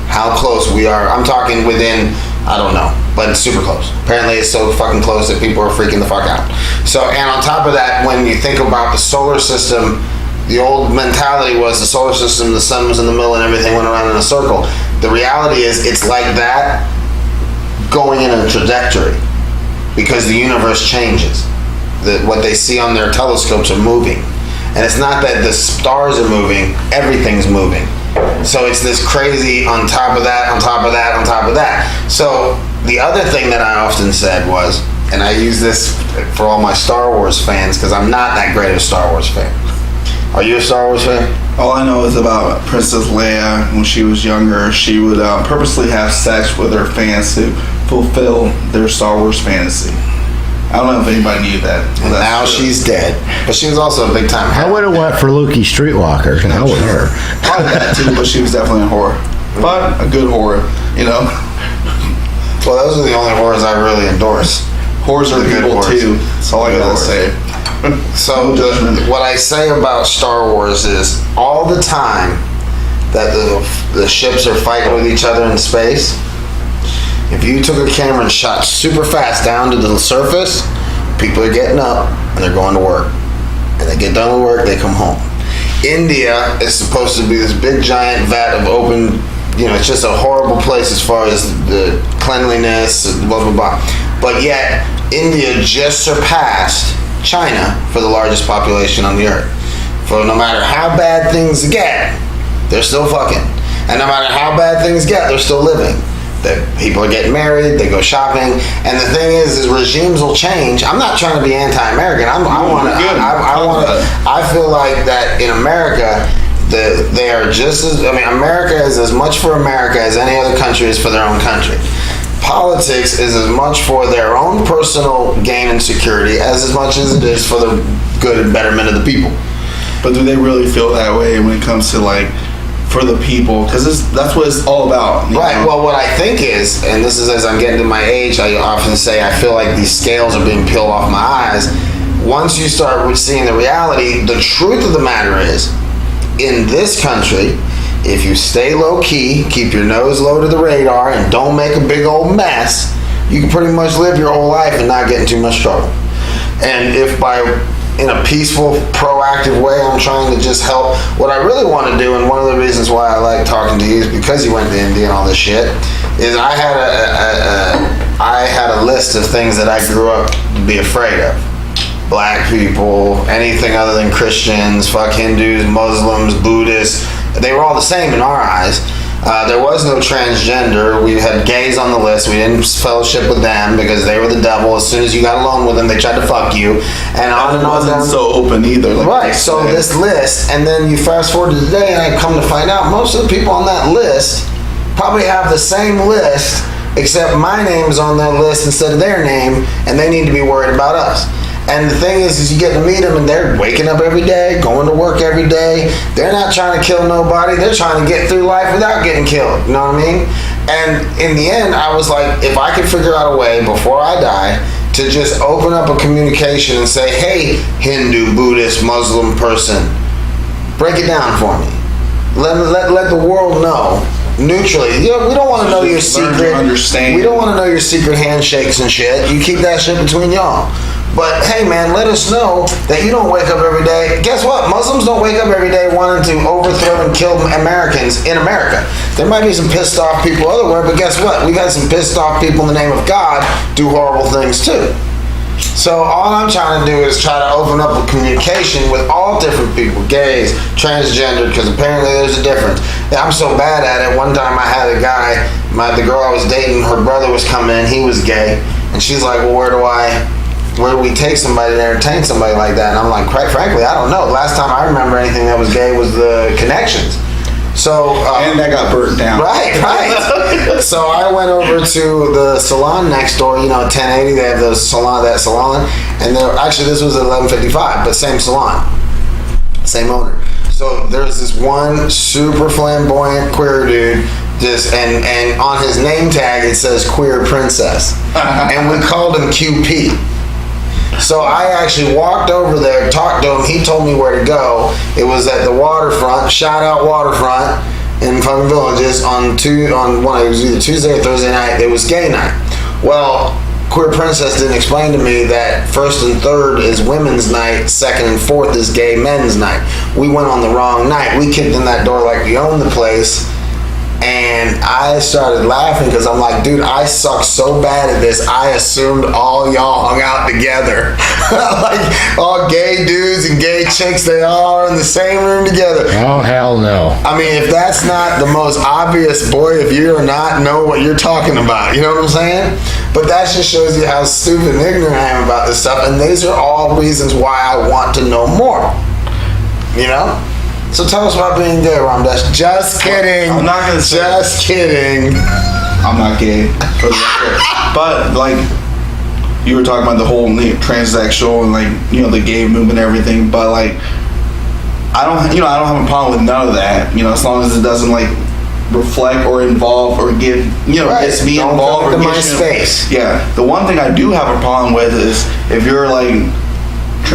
how close we are, I'm talking within, I don't know, but it's super close. Apparently it's so fucking close that people are freaking the fuck out. So, and on top of that, when you think about the solar system, the old mentality was the solar system, the sun was in the middle and everything went around in a circle. The reality is it's like that going in a trajectory, because the universe changes. What they see on their telescopes are moving. And it's not that the stars are moving, everything's moving. So it's this crazy on top of that, on top of that, on top of that. So the other thing that I often said was, and I use this for all my Star Wars fans, because I'm not that great of a Star Wars fan. Are you a Star Wars fan? All I know is about Princess Leia. When she was younger, she would purposely have sex with her fans to fulfill their Star Wars fantasy. I don't know if anybody knew that. And now she's dead. But she was also a big time. I would have went for Lukey Streetwalker. Hell with her. Probably that too, but she was definitely a horror. But a good horror, you know. Well, those are the only horrors I really endorse. Horrors are people too. That's all I gotta say. So what I say about Star Wars is all the time that the ships are fighting with each other in space, if you took a camera and shot super fast down to the surface, people are getting up and they're going to work. And they get done with work, they come home. India is supposed to be this big giant vat of open, it's just a horrible place as far as the cleanliness, blah, blah, blah. But yet, India just surpassed China for the largest population on the earth. For no matter how bad things get, they're still fucking. And no matter how bad things get, they're still living. People are getting married, they go shopping, and the thing is regimes will change. I'm not trying to be anti-American. I feel like that in America, they are just as, America is as much for America as any other country is for their own country. Politics is as much for their own personal gain and security as much as it is for the good and betterment of the people. But do they really feel that way when it comes to for the people? Because that's what it's all about. Right. Well, what I think is, and this is as I'm getting to my age, I often say I feel like these scales are being peeled off my eyes. Once you start seeing the reality, the truth of the matter is, in this country, if you stay low key, keep your nose low to the radar, and don't make a big old mess, you can pretty much live your whole life and not get in too much trouble. And if in a peaceful, proactive way, I'm trying to just help. What I really want to do, and one of the reasons why I like talking to you is because you went to India and all this shit, is I had a list of things that I grew up to be afraid of. Black people, anything other than Christians, fuck Hindus, Muslims, Buddhists. They were all the same in our eyes. There was no transgender. We had gays on the list. We didn't fellowship with them because they were the devil. As soon as you got alone with them, they tried to fuck you. And on and on. It wasn't so open either. Right. So this list, and then you fast forward to today, and I come to find out most of the people on that list probably have the same list, except my name's on their list instead of their name, and they need to be worried about us. And the thing is you get to meet them and they're waking up every day, going to work every day. They're not trying to kill nobody. They're trying to get through life without getting killed. You know what I mean? And in the end, I was like, if I could figure out a way before I die to just open up a communication and say, hey, Hindu, Buddhist, Muslim person, break it down for me. Let the world know. Neutrally. We don't want to know your secret. We don't want to know your secret handshakes and shit. You keep that shit between y'all. But hey man, let us know that you don't wake up every day. Guess what? Muslims don't wake up every day wanting to overthrow and kill Americans in America. There might be some pissed off people elsewhere, but guess what? We've had some pissed off people in the name of God do horrible things too. So all I'm trying to do is try to open up a communication with all different people, gays, transgender, because apparently there's a difference. I'm so bad at it. One time I had a guy, the girl I was dating, her brother was coming in, he was gay, and she's like, well, where do we take somebody to entertain somebody like that? And I'm like, quite frankly, I don't know. The last time I remember anything that was gay was the Connections. So and that got burnt down. Right. So I went over to the salon next door. 1080. They have that salon, and actually this was at 1155, but same salon, same owner. So there's this one super flamboyant queer dude. And on his name tag it says queer princess, and we called him QP. So I actually walked over there, talked to him. He told me where to go. It was at the waterfront. Shout out waterfront in fucking Villages it was either Tuesday or Thursday night. It was gay night. Well, Queer Princess didn't explain to me that first and third is women's night, second and fourth is gay men's night. We went on the wrong night. We kicked in that door like we owned the place. And I started laughing because I'm like, dude, I suck so bad at this. I assumed all y'all hung out together. Like all gay dudes and gay chicks, they all are in the same room together. Oh, hell no. I mean, if that's not the most obvious, boy, if you do not know what you're talking about, you know what I'm saying? But that just shows you how stupid and ignorant I am about this stuff. And these are all reasons why I want to know more. So tell us about being gay, Ramdesh. Just kidding. I'm not going to say Just kidding. I'm not gay, for the record. But like, you were talking about the whole transsexual and like, you know, the gay movement and everything. But like, I don't have a problem with none of that. You know, as long as it doesn't like reflect or involve or give, you know, Right. gets me Don't involved come or into my gets you- space. Yeah. The one thing I do have a problem with is if you're like,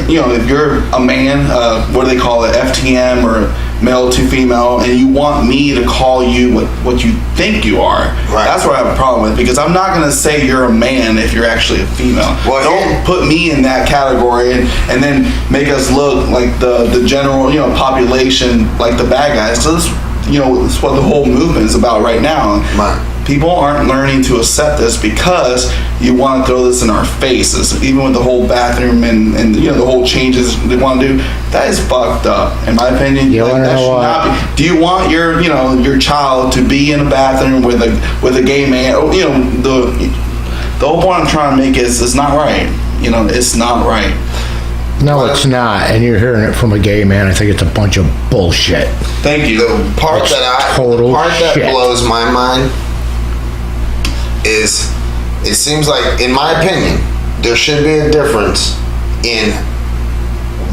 you know, if you're a man, what do they call it, FTM or male to female, and you want me to call you what you think you are, Right. that's where I have a problem with, because I'm not going to say you're a man if you're actually a female. Well, don't put me in that category and then make us look like the general, you know, population, like the bad guys. So this, you know, this is what the whole movement is about right now. Right. People aren't learning to accept this because you want to throw this in our faces. Even with the whole bathroom and you know, the whole changes they want to do, that is fucked up, in my opinion. You Like, wanna that know should what? not be. Do you want your, you know, your child to be in a bathroom with a gay man? Oh, you know, the whole point I'm trying to make is it's not right. You know, it's not right. No, it's not, and you're hearing it from a gay man. I think it's a bunch of bullshit. Thank you. The part It's that total that shit. blows my mind is, it seems like, in my opinion, there should be a difference in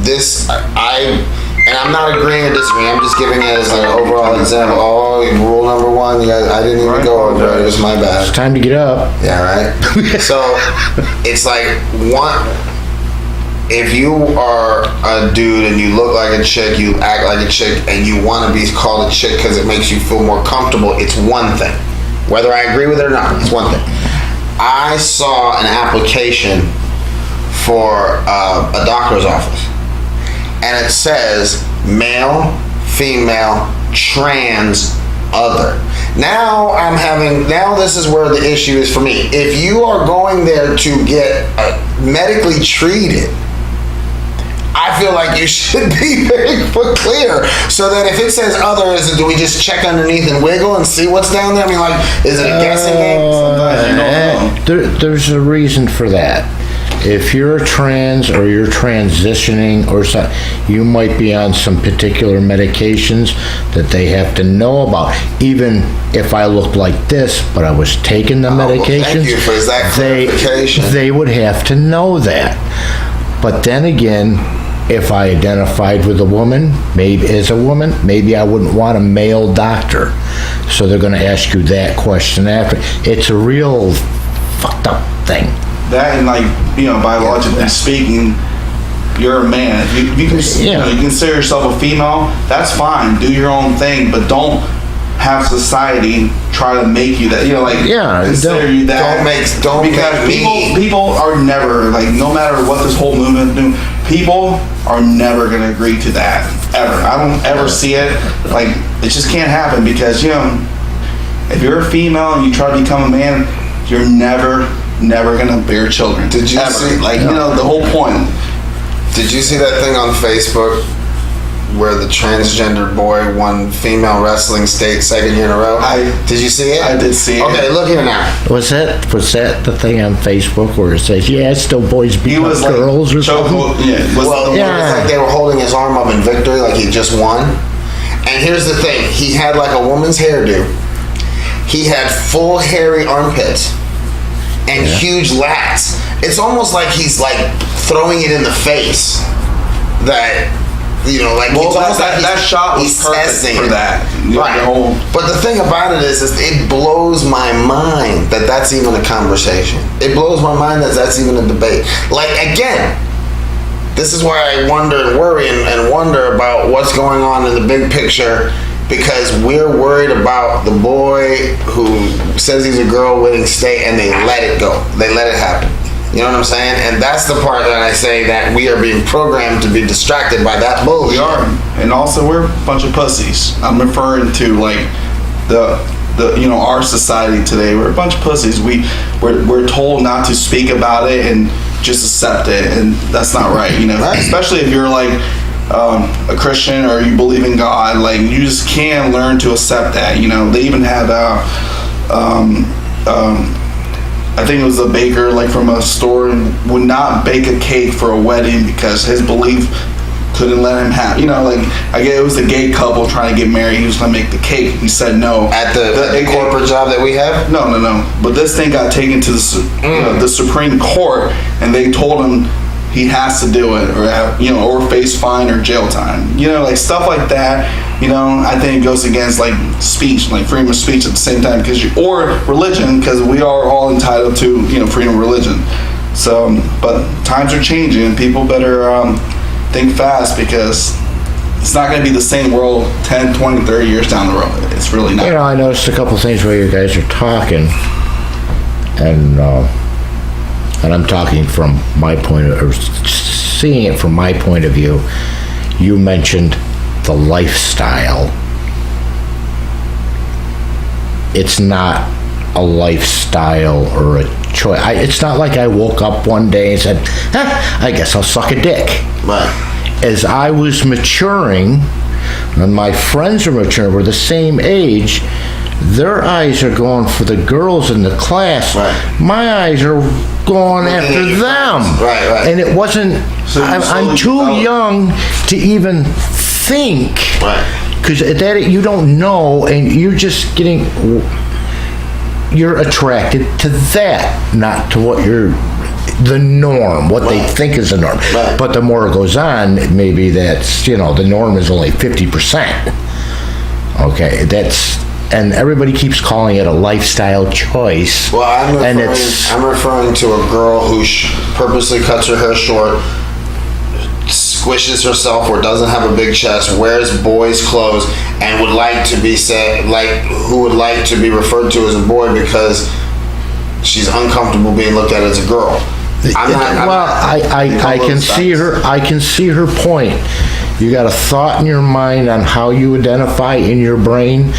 this. And I'm not agreeing or disagreeing. I'm just giving it as an overall example. Oh, rule number one, you guys, I didn't even go over it. It was my bad. It's time to get up. Yeah, right. So it's like, one, if you are a dude and you look like a chick, you act like a chick, and you want to be called a chick because it makes you feel more comfortable, it's one thing. Whether I agree with it or not, it's one thing. I saw an application for a doctor's office, and it says male, female, trans, other. Now this is where the issue is for me. If you are going there to get medically treated, I feel like you should be very clear, so that if it says other, do we just check underneath and wiggle and see what's down there? I mean, like, is it a guessing game? Sometimes you don't know. There's a reason for that. If you're trans or you're transitioning or something, you might be on some particular medications that they have to know about. Even if I looked like this, but I was taking the well, medications, thank you for that clarification. they would have to know that. But then again, if I identified with a woman, maybe as a woman, maybe I wouldn't want a male doctor. So they're going to ask you that question after. It's a real fucked up thing. That and, like, you know, biologically speaking, you're a man. If you consider yourself a female, that's fine. Do your own thing, but don't have society try to make you that. You know, like, consider you that. Because people are never, like, no matter what this whole movement do, people are never gonna agree to that ever. I don't ever see it. Like, it just can't happen, because, you know, if you're a female and you try to become a man, you're never gonna bear children. Did you see? Like, you know, the whole point. Did you see that thing on Facebook where the transgender boy won female wrestling state second year in a row? Did you see it? I did see it. Okay, look here now. Was that the thing on Facebook where it says, yeah, it's still boys beating up like, girls or something? It was like they were holding his arm up in victory, like he just won. And here's the thing: he had like a woman's hairdo. He had full hairy armpits and huge lats. It's almost like he's like throwing it in the face. That, you know, like, well, it's almost like that shot was perfect for that. Right. But the thing about it is it blows my mind that that's even a conversation. It blows my mind that that's even a debate. Like, again, this is why I wonder and worry and wonder about what's going on in the big picture, because we're worried about the boy who says he's a girl winning state, and they let it go. They let it happen. You know what I'm saying? And that's the part that I say that we are being programmed to be distracted by that bullshit. We are. And also, we're a bunch of pussies. I'm referring to, like, the you know, our society today. We're a bunch of pussies. We're told not to speak about it and just accept it, and that's not right, you know. Right. Especially if you're like a Christian or you believe in God, like, you just can learn to accept that, you know. They even had I think it was a baker, like, from a store, would not bake a cake for a wedding because his belief couldn't let him have, like, I guess it was a gay couple trying to get married. He was going to make the cake. He said no. At the corporate job that we have? No. But this thing got taken to the Supreme Court, and they told him he has to do it, or face fine or jail time. Like stuff like that. I think it goes against like speech, like freedom of speech at the same time, or religion, because we are all entitled to freedom of religion. So, but times are changing, and people better think fast, because it's not going to be the same world 10, 20, 30 years down the road. It's really not. I noticed a couple things while you guys are talking, and I'm talking from my point of, or seeing it from my point of view. You mentioned the lifestyle. It's not a lifestyle or a choice. It's not like I woke up one day and said, I guess I'll suck a dick. Right. As I was maturing, and my friends are maturing, we're the same age, their eyes are going for the girls in the class. Right. My eyes are going after them. Right. And it wasn't, I'm too young to even think. Right. Because that you don't know, and you're just getting, you're attracted to that, not to what the norm, what they think is the norm. Right. But the more it goes on, maybe that's, the norm is only 50%. Okay, and everybody keeps calling it a lifestyle choice. Well, I'm referring to a girl who purposely cuts her hair short, squishes herself or doesn't have a big chest, wears boys' clothes, and would like to be who would like to be referred to as a boy because she's uncomfortable being looked at as a girl. I can see her. I can see her point. You got a thought in your mind on how you identify in your brain,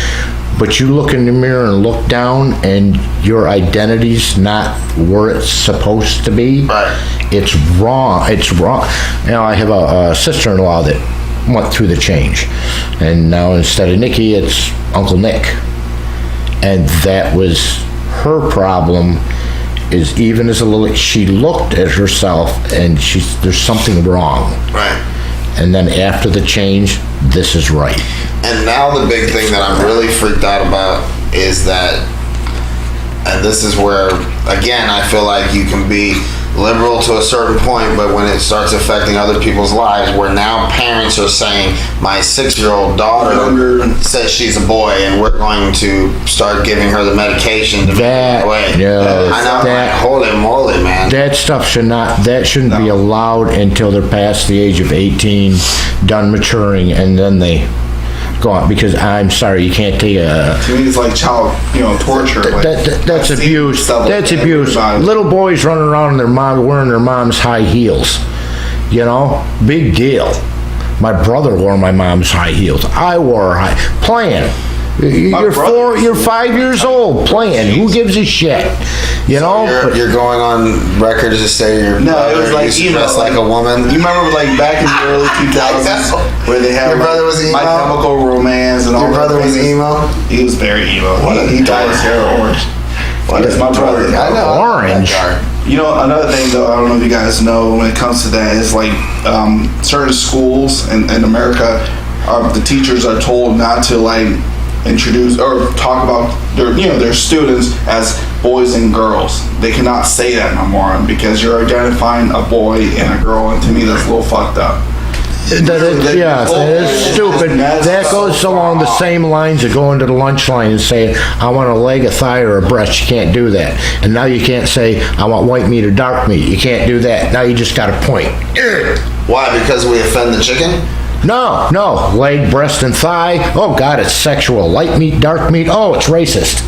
but you look in the mirror and look down, and your identity's not where it's supposed to be. Right. It's wrong. It's wrong. I have a sister-in-law that went through the change, and now instead of Nikki, it's Uncle Nick, and that was her problem. Is even as a little, she looked at herself and there's something wrong. Right. And then after the change, this is right. And now the big thing that I'm really freaked out about is that, and this is where, again, I feel like you can be liberal to a certain point, but when it starts affecting other people's lives, where now parents are saying, my 6-year-old daughter says she's a boy, and we're going to start giving her the medication to make her away. I know, holy moly, man. That stuff shouldn't be allowed until they're past the age of 18, done maturing, and then they go on, because I'm sorry, you can't take a... To me, it's like child, torture. That's abuse. That's abuse. Little boys running around in their mom, wearing their mom's high heels. Big deal. My brother wore my mom's high heels. I wore playing. You're 5 years old playing. Who gives a shit? You're going on record to say your brother used to dress like a woman. You remember back in the early 2000s where they had your brother was emo? My Chemical Romance and all that. Your brother was emo? He was very emo. He dyed his hair orange. That's my brother. I know. Orange. Another thing though, I don't know if you guys know when it comes to that, is certain schools in America, the teachers are told not to introduce or talk about their students as boys and girls. They cannot say that no more, because you're identifying a boy and a girl, and to me that's a little fucked up. That is stupid. That goes along the same lines of going to the lunch line and saying, I want a leg, a thigh, or a breast. You can't do that. And now you can't say, I want white meat or dark meat. You can't do that. Now you just got a point. Why? Because we offend the chicken? No. Leg, breast, and thigh. Oh, God, it's sexual. Light meat, dark meat. Oh, it's racist.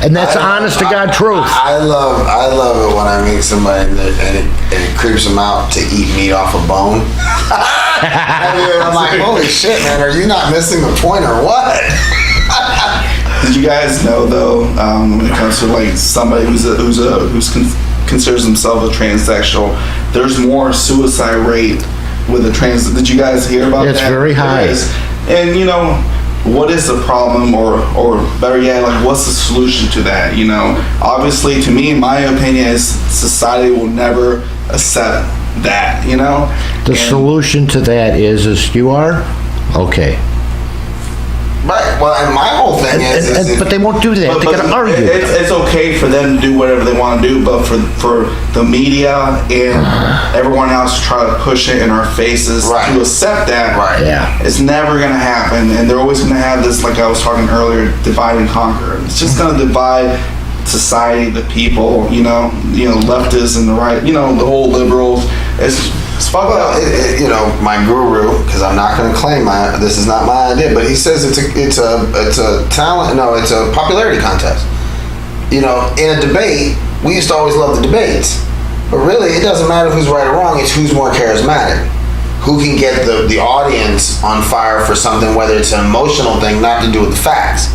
And that's honest to God truth. I love it when I meet somebody and it creeps them out to eat meat off a bone. I'm like, holy shit, man, are you not missing the point or what? Did you guys know though, when it comes to somebody who considers himself a transsexual, there's more suicide rate with a trans? Did you guys hear about that? It's very high. And what is the problem, or better yet, what's the solution to that? Obviously, to me, my opinion is society will never accept that, you know? The solution to that is you are? Okay. Right. Well, and my whole thing is But they won't do that. They gotta argue. It's okay for them to do whatever they want to do, but for the media and everyone else to try to push it in our faces to accept that, it's never going to happen. And they're always going to have this, like I was talking earlier, divide and conquer. It's just going to divide society, the people, you know, leftists and the right, the whole liberals. It's fucked up. You know, my guru, because I'm not going to claim this is not my idea, but he says it's a talent. No, it's a popularity contest. You know, in a debate, we used to always love the debates, but really, it doesn't matter who's right or wrong. It's who's more charismatic, who can get the audience on fire for something, whether it's an emotional thing, not to do with the facts.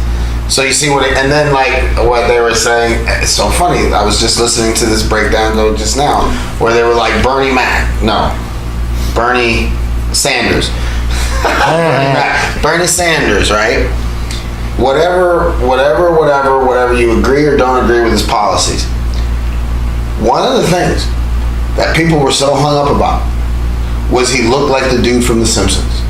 So you see and then like what they were saying, it's so funny. I was just listening to this breakdown go just now, where they were like Bernie Sanders. Bernie Sanders, right? Whatever you agree or don't agree with his policies. One of the things that people were so hung up about was he looked like the dude from The Simpsons.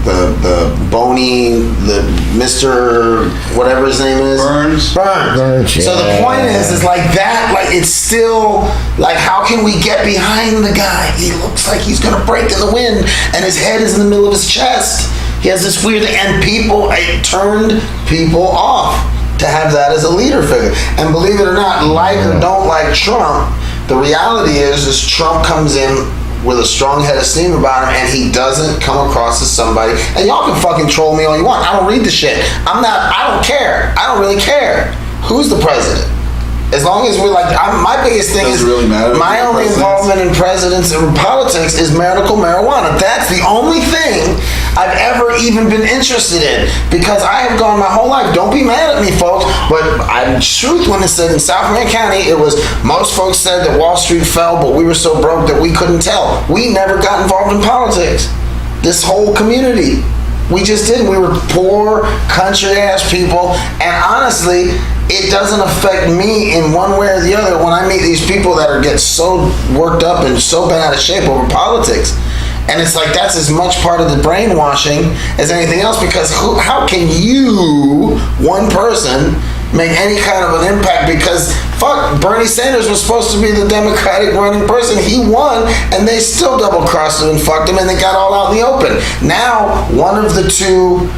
The bony, the Mr. whatever his name is. Burns. Yeah. So the point is like that, like it's still, like how can we get behind the guy? He looks like he's gonna break in the wind and his head is in the middle of his chest. He has this weird, and it turned people off to have that as a leader figure. And believe it or not, like or don't like Trump, the reality is Trump comes in with a strong head of steam about him, and he doesn't come across as somebody. And y'all can fucking troll me all you want. I don't read the shit. I don't care. I don't really care who's the president. As long as we're like, my biggest thing is really matter. My only involvement in presidents and politics is medical marijuana. That's the only thing I've ever even been interested in, because I have gone my whole life. Don't be mad at me, folks, but I'm truth when it said in South Marion County, it was most folks said that Wall Street fell, but we were so broke that we couldn't tell. We never got involved in politics. This whole community, we just didn't. We were poor, country-ass people, and honestly, it doesn't affect me in one way or the other when I meet these people that get so worked up and so bent out of shape over politics. And it's like that's as much part of the brainwashing as anything else, because how can you, one person, make any kind of an impact? Because fuck, Bernie Sanders was supposed to be the Democratic running person. He won, and they still double-crossed him and fucked him, and they got all out in the open. Now, one of the two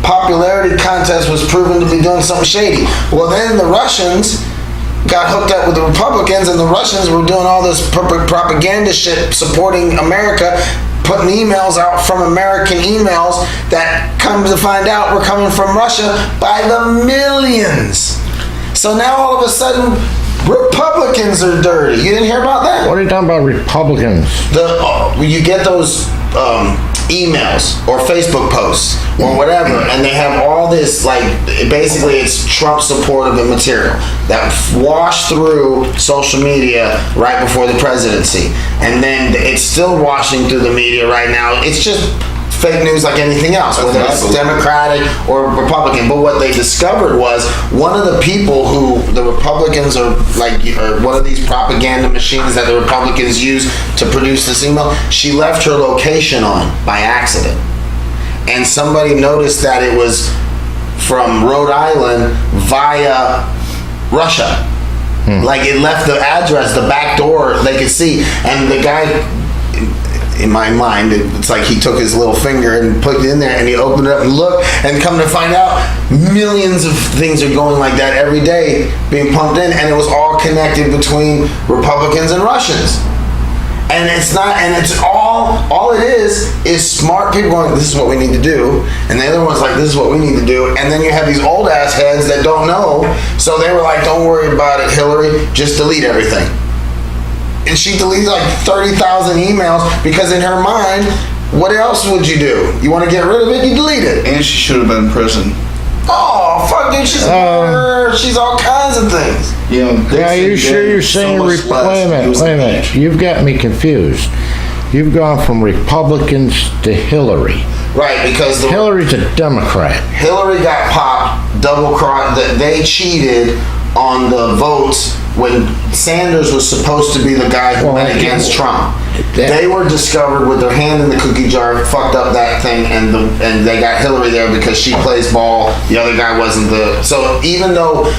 popularity contests was proven to be doing something shady. Well, then the Russians got hooked up with the Republicans, and the Russians were doing all this propaganda shit supporting America, putting emails out from American emails that, come to find out, were coming from Russia by the millions. So now all of a sudden, Republicans are dirty. You didn't hear about that? What are you talking about, Republicans? You get those emails or Facebook posts or whatever, and they have all this, like, basically it's Trump supportive of material that washed through social media right before the presidency, and then it's still washing through the media right now. It's just fake news like anything else, whether it's Democratic or Republican. But what they discovered was one of the people who the Republicans are like, or one of these propaganda machines that the Republicans use to produce this email, she left her location on by accident. And somebody noticed that it was from Rhode Island via Russia. Like it left the address, the back door, they could see. And the guy, in my mind, it's like he took his little finger and put it in there, and he opened it up and looked, and come to find out, millions of things are going like that every day, being pumped in, and it was all connected between Republicans and Russians. And it's not, and it's all it is smart people going, this is what we need to do, and the other one's like, this is what we need to do, and then you have these old ass heads that don't know, so they were like, don't worry about it, Hillary, just delete everything. And she deleted like 30,000 emails, because in her mind, what else would you do? You want to get rid of it, you delete it. And she should have been in prison. Oh, fuck, dude, she's a murderer. She's all kinds of things. You know, Yeah, you sure you're saying, wait a minute, you've got me confused. You've gone from Republicans to Hillary. Right, because Hillary's a Democrat. Hillary got popped, double-crossed, they cheated on the votes when Sanders was supposed to be the guy who went against Trump. They were discovered with their hand in the cookie jar, fucked up that thing, and they got Hillary there because she plays ball. The other guy wasn't the. So even though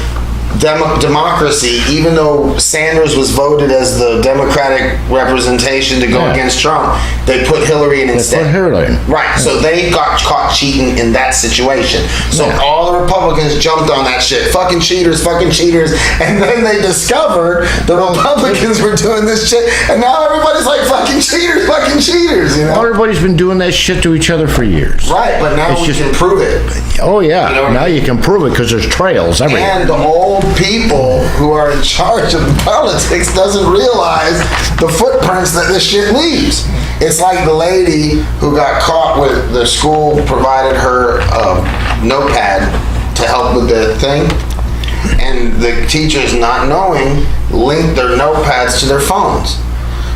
democracy, even though Sanders was voted as the Democratic representation to go against Trump, they put Hillary in instead. Right. So they got caught cheating in that situation. So all the Republicans jumped on that shit. Fucking cheaters. And then they discovered the Republicans were doing this shit. And now everybody's like, fucking cheaters, you know? Everybody's been doing that shit to each other for years. Right, but now we can prove it. Oh, yeah. You know now you can prove it because there's trails everywhere. And the old people who are in charge of politics doesn't realize the footprints that this shit leaves. It's like the lady who got caught with the school provided her a notepad to help with the thing, and the teachers, not knowing, linked their notepads to their phones.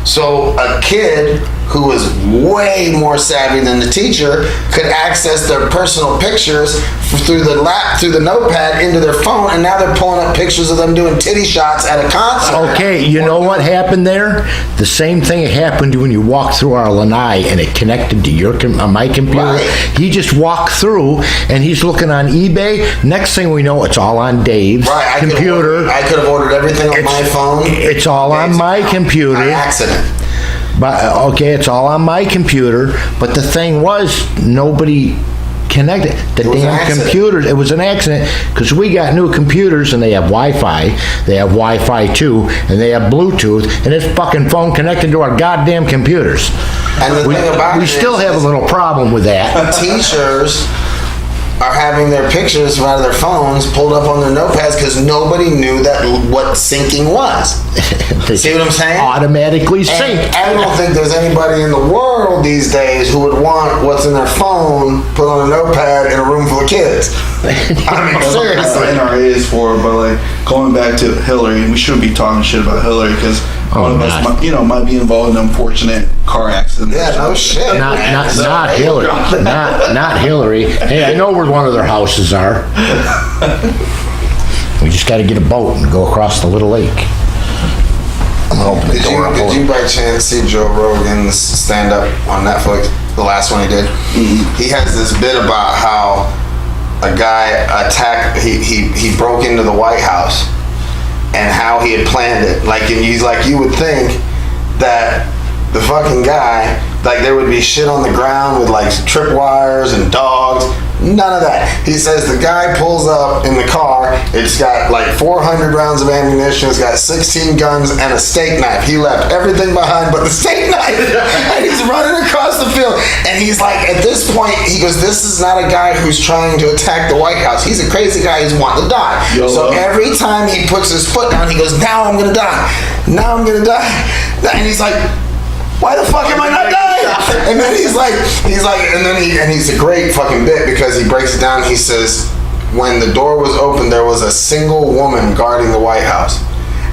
So a kid who was way more savvy than the teacher could access their personal pictures through the notepad into their phone, and now they're pulling up pictures of them doing titty shots at a concert. Okay, you know what happened there? The same thing happened when you walked through our lanai and it connected to my computer. Right. He just walked through and he's looking on eBay. Next thing we know, it's all on Dave's computer. I could have ordered everything on my phone. It's all on my computer. By accident. But okay, it's all on my computer, but the thing was, nobody connected. The damn computers, it was an accident, because we got new computers and they have Wi-Fi, they have Wi-Fi 2, and they have Bluetooth, and this fucking phone connected to our goddamn computers. And the thing about we still have a little problem with that. Teachers are having their pictures out of their phones pulled up on their notepads because nobody knew what syncing was. See what I'm saying? Automatically sync. And I don't think there's anybody in the world these days who would want what's in their phone put on a notepad in a room full of kids. I mean, seriously. NRA is for, but like going back to Hillary, we shouldn't be talking shit about Hillary because one of us, might be involved in an unfortunate car accident. Yeah, no shit. Not Hillary. Not Hillary. Hey, I know where one of their houses are. We just got to get a boat and go across the little lake. I'm gonna open the door. Did you by chance see Joe Rogan's stand-up on Netflix? The last one he did? Mm-hmm. He has this bit about how a guy attacked, he broke into the White House and how he had planned it. Like, and he's like, you would think that the fucking guy, like there would be shit on the ground with like tripwires and dogs. None of that. He says the guy pulls up in the car, it's got like 400 rounds of ammunition, it's got 16 guns and a steak knife. He left everything behind but the steak knife. And he's running across the field. And he's like, at this point, he goes, this is not a guy who's trying to attack the White House. He's a crazy guy who's wanting to die. So every time he puts his foot down, he goes, now I'm gonna die. Now I'm gonna die. And he's like, why the fuck am I not dying? And then he's a great fucking bit because he breaks it down. He says, when the door was open, there was a single woman guarding the White House.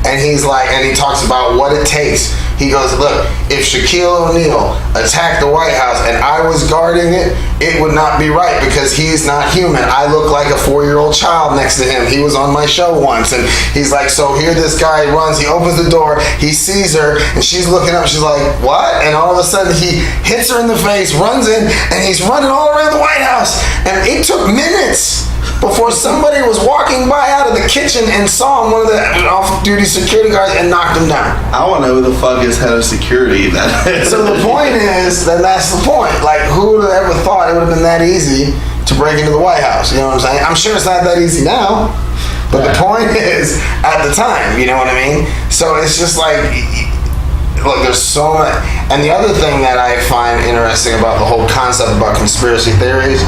And he's like, and he talks about what it takes. He goes, look, if Shaquille O'Neal attacked the White House and I was guarding it, it would not be right because he's not human. I look like a 4-year-old child next to him. He was on my show once. And he's like, so here this guy runs, he opens the door, he sees her, and she's looking up, she's like, what? And all of a sudden he hits her in the face, runs in, and he's running all around the White House. And it took minutes before somebody was walking by out of the kitchen and saw one of the off-duty security guards and knocked him down. I want to know who the fuck is head of security. So the point is, that's the point. Like, who would have ever thought it would have been that easy to break into the White House? You know what I'm saying? I'm sure it's not that easy now. But the point is, at the time, you know what I mean? So it's just like, look, there's so much. And the other thing that I find interesting about the whole concept about conspiracy theories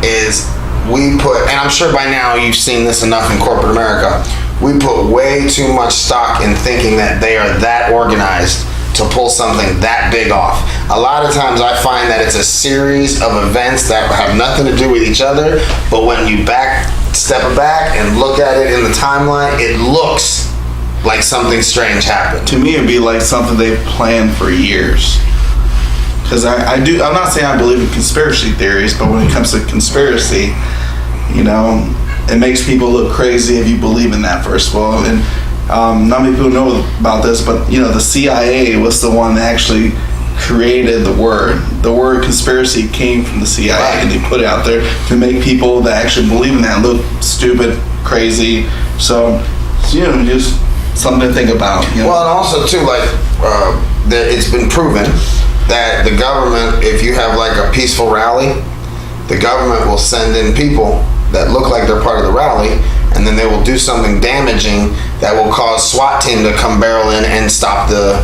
is we put, and I'm sure by now you've seen this enough in corporate America, we put way too much stock in thinking that they are that organized to pull something that big off. A lot of times I find that it's a series of events that have nothing to do with each other, but when you step back and look at it in the timeline, it looks like something strange happened. To me, it'd be like something they've planned for years. Because I'm not saying I believe in conspiracy theories, but when it comes to conspiracy, you know, it makes people look crazy if you believe in that, first of all. And not many people know about this, but the CIA was the one that actually created the word. The word conspiracy came from the CIA, and they put it out there to make people that actually believe in that look stupid, crazy. So just something to think about. Well, and also too, like that it's been proven that the government, if you have like a peaceful rally, the government will send in people that look like they're part of the rally, and then they will do something damaging that will cause SWAT team to come barrel in and stop the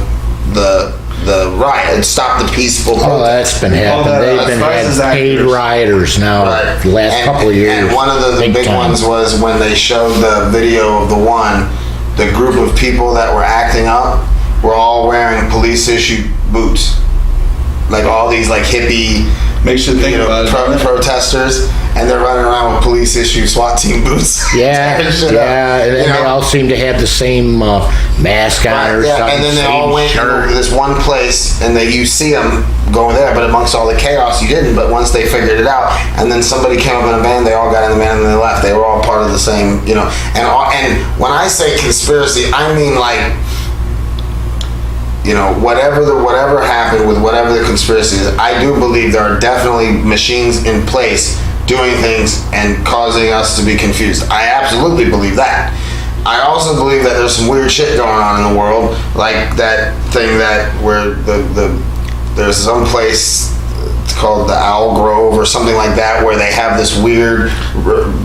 riot and stop the peaceful protest. Oh, that's been happening. They've been had paid rioters now the last couple of years. And one of the big ones was when they showed the video of the group of people that were acting up were all wearing police issued boots. Like all these like hippie makes you think about it. Protesters, and they're running around with police issued SWAT team boots. Yeah, and they all seem to have the same mask on or something. And then they all went to this one place, and you see them going there, but amongst all the chaos, you didn't. But once they figured it out, and then somebody came up in a van, they all got in the van and they left. They were all part of the same, And when I say conspiracy, I mean like, whatever happened with whatever the conspiracy is, I do believe there are definitely machines in place doing things and causing us to be confused. I absolutely believe that. I also believe that there's some weird shit going on in the world, like that thing where there's some place, it's called the Owl Grove or something like that, where they have this weird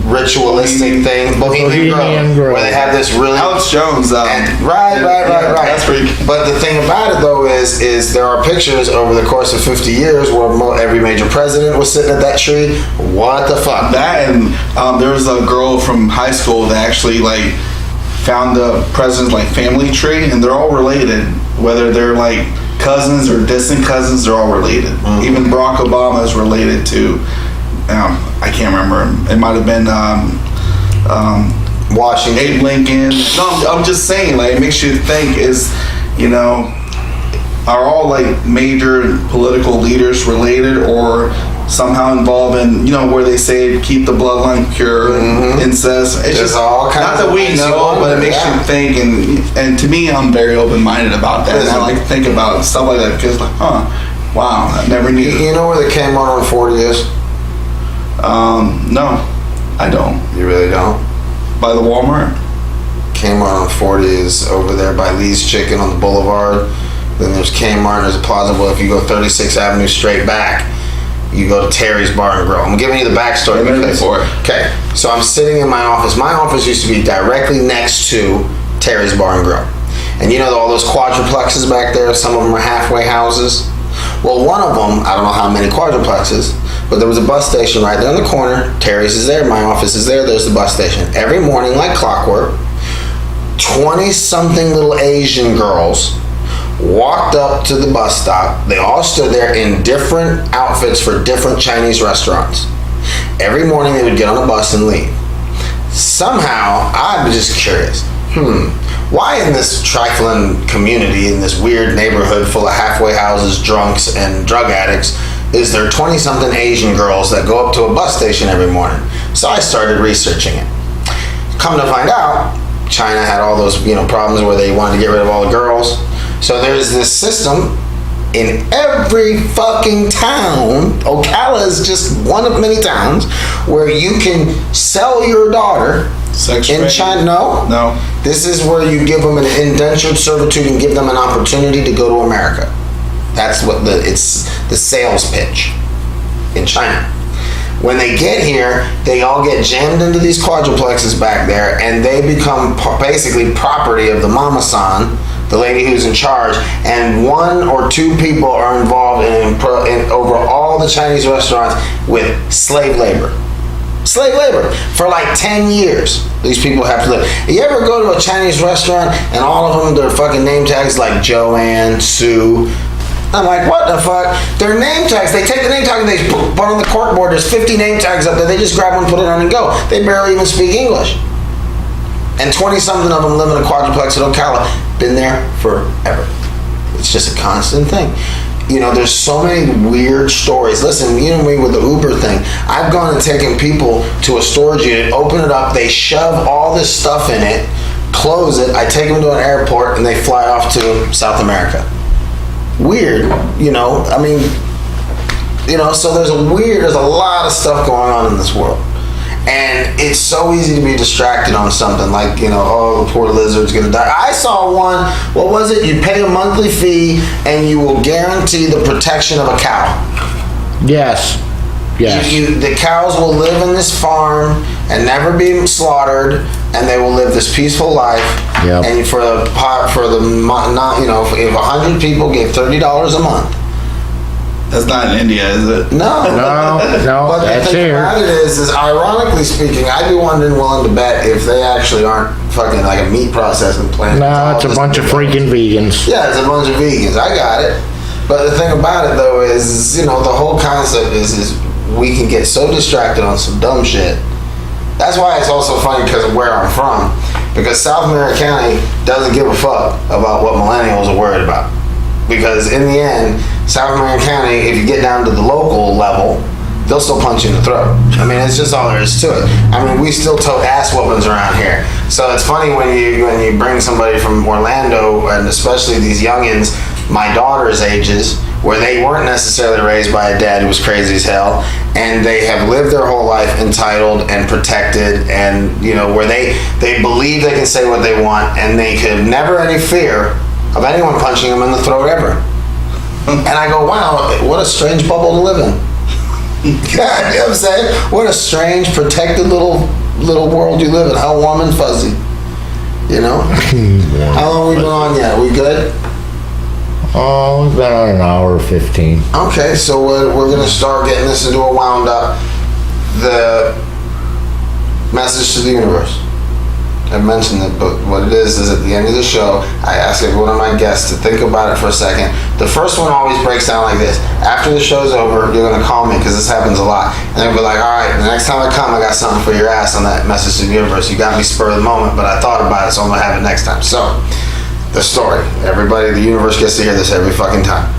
ritualistic thing, Bohemian Grove, where they have this really Alex Jones. Right. That's pretty. But the thing about it though is there are pictures over the course of 50 years where every major president was sitting at that tree. What the fuck? That and there was a girl from high school that actually like found the president's like family tree, and they're all related, whether they're like cousins or distant cousins, they're all related. Mm-hmm. Even Barack Obama is related to, I can't remember, it might have been Washington, Abe Lincoln. No, I'm just saying, like, it makes you think, are all like major political leaders related or somehow involved in, where they say keep the bloodline pure, incest. It's just all kinds not that we know, but it makes you think. And to me, I'm very open-minded about that. And I like to think about stuff like that because, like, wow, I never knew. You know where the Kmart on 40 is? No, I don't. You really don't? By the Walmart? Kmart on 40 is over there by Lee's Chicken on the boulevard. Then there's Kmart, and there's a Plaza. Well, if you go 36th Avenue straight back, you go to Terry's Bar and Grill. I'm giving you the backstory. Okay, so I'm sitting in my office. My office used to be directly next to Terry's Bar and Grill. And all those quadruplexes back there, some of them are halfway houses. Well, one of them, I don't know how many quadruplexes, but there was a bus station right there in the corner. Terry's is there, my office is there, there's the bus station. Every morning, like clockwork, 20-something little Asian girls walked up to the bus stop. They all stood there in different outfits for different Chinese restaurants. Every morning they would get on a bus and leave. Somehow, I'm just curious, why in this trifling community, in this weird neighborhood full of halfway houses, drunks, and drug addicts, is there 20-something Asian girls that go up to a bus station every morning? So I started researching it. Come to find out, China had all those problems where they wanted to get rid of all the girls. So there's this system in every fucking town. Ocala is just one of many towns where you can sell your daughter in China. No. This is where you give them an indentured servitude and give them an opportunity to go to America. That's what it's the sales pitch in China. When they get here, they all get jammed into these quadruplexes back there, and they become basically property of the mama-san, the lady who's in charge, and one or two people are involved in over all the Chinese restaurants with slave labor. Slave labor for like 10 years. These people have to live. You ever go to a Chinese restaurant and all of them, their fucking name tags like Joanne, Sue. I'm like, what the fuck? Their name tags, they take the name tag and they put on the corkboard. There's 50 name tags up there. They just grab one, put it on and go. They barely even speak English. And 20-something of them live in a quadruplex at Ocala. Been there forever. It's just a constant thing. There's so many weird stories. Listen, me with the Uber thing, I've gone and taken people to a storage unit, open it up, they shove all this stuff in it, close it. I take them to an airport, and they fly off to South America. Weird, I mean, so there's a lot of stuff going on in this world. And it's so easy to be distracted on something like, oh, the poor lizard's gonna die. I saw one, what was it? You pay a monthly fee and you will guarantee the protection of a cow. Yes. The cows will live in this farm and never be slaughtered, and they will live this peaceful life. Yep. And if 100 people gave $30 a month. That's not in India, is it? No. But that's the thing here. about it is ironically speaking, I'd be willing to bet if they actually aren't fucking like a meat processing plant. No, it's a bunch of freaking vegans. Yeah, it's a bunch of vegans. I got it. But the thing about it though is, the whole concept is we can get so distracted on some dumb shit. That's why it's also funny because of where I'm from. Because South Marion County doesn't give a fuck about what millennials are worried about. Because in the end, South Marion County, if you get down to the local level, they'll still punch you in the throat. I mean, it's just all there is to it. I mean, we still tote ass whoopings around here. So it's funny when you bring somebody from Orlando, and especially these youngins, my daughter's ages, where they weren't necessarily raised by a dad who was crazy as hell, and they have lived their whole life entitled and protected, and where they believe they can say what they want, and they could never any fear of anyone punching them in the throat ever. And I go, wow, what a strange bubble to live in. You know what I'm saying? What a strange, protected little world you live in. How warm and fuzzy. How long we been on yet? We good? Oh, we've been on an hour 15. Okay, so we're going to start getting this into a wound up. The message to the universe. I mentioned it, but what it is at the end of the show, I ask every one of my guests to think about it for a second. The first one always breaks down like this. After the show's over, you're going to call me, because this happens a lot. And they'll be like, all right, the next time I come, I got something for your ass on that message to the universe. You got me spur of the moment, but I thought about it, so I'm going to have it next time. So, the story. Everybody, the universe gets to hear this every fucking time.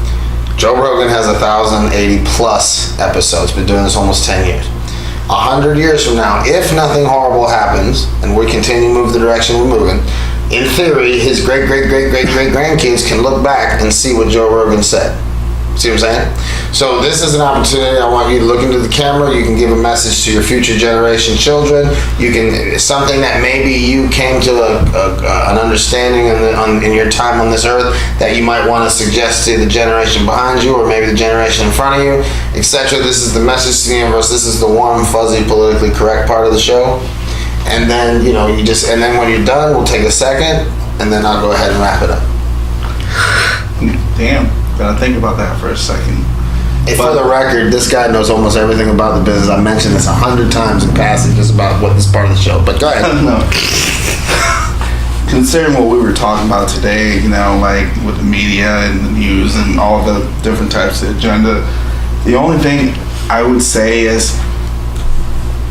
Joe Rogan has 1,080 plus episodes, been doing this almost 10 years. 100 years from now, if nothing horrible happens, and we continue to move the direction we're moving, in theory, his great-great-great-great-great-grandkids can look back and see what Joe Rogan said. See what I'm saying? So this is an opportunity. I want you to look into the camera. You can give a message to your future generation children. You can, something that maybe you came to an understanding in your time on this earth that you might want to suggest to the generation behind you, or maybe the generation in front of you, etc. This is the message to the universe. This is the warm, fuzzy, politically correct part of the show. And then, and then when you're done, we'll take a second, and then I'll go ahead and wrap it up. Damn. Gotta think about that for a second. For the record, this guy knows almost everything about the business. I mentioned this 100 times in passing just about what this part of the show. But go ahead. No. Considering what we were talking about today, like with the media and the news and all the different types of agenda, the only thing I would say is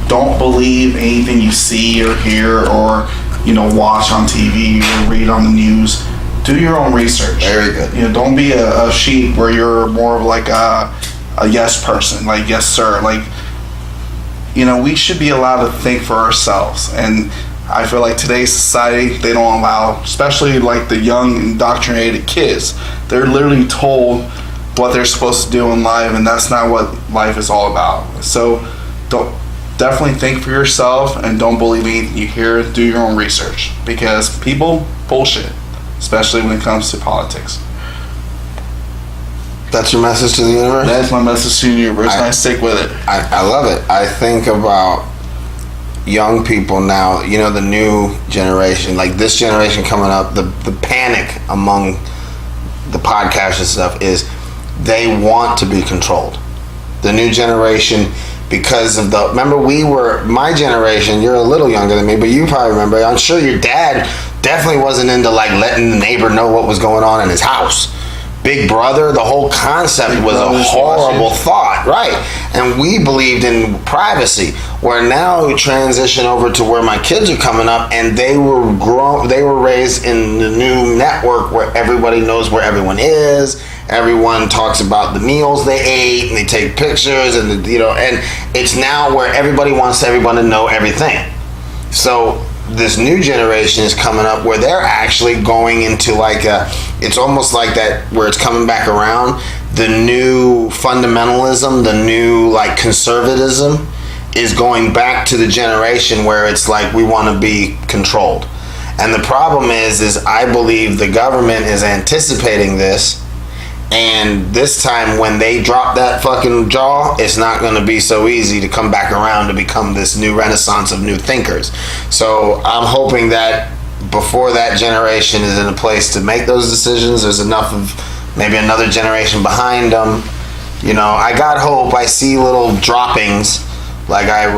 don't believe anything you see or hear or watch on TV or read on the news. Do your own research. Very good. Don't be a sheep where you're more of like a yes person, like yes sir. Like, we should be allowed to think for ourselves. And I feel like today's society, they don't allow, especially like the young indoctrinated kids. They're literally told what they're supposed to do in life, and that's not what life is all about. So definitely think for yourself, and don't believe anything you hear. Do your own research, because people bullshit. Especially when it comes to politics. That's your message to the universe? That's my message to the universe, and I stick with it. I love it. I think about young people now, the new generation, like this generation coming up, the panic among the podcast and stuff is they want to be controlled. The new generation, because of remember my generation, you're a little younger than me, but you probably remember, I'm sure your dad definitely wasn't into like letting the neighbor know what was going on in his house. Big Brother, the whole concept was a horrible thought, right? And we believed in privacy. Where now we transition over to where my kids are coming up, and they were raised in the new network where everybody knows where everyone is. Everyone talks about the meals they ate, and they take pictures, and and it's now where everybody wants everyone to know everything. So this new generation is coming up where they're actually going into like it's almost like that where it's coming back around. The new fundamentalism, the new like conservatism is going back to the generation where it's like we want to be controlled. And the problem is I believe the government is anticipating this. And this time when they drop that fucking jaw, it's not going to be so easy to come back around to become this new renaissance of new thinkers. So I'm hoping that before that generation is in a place to make those decisions, there's enough of maybe another generation behind them. You know, I got hope. I see little droppings. Like I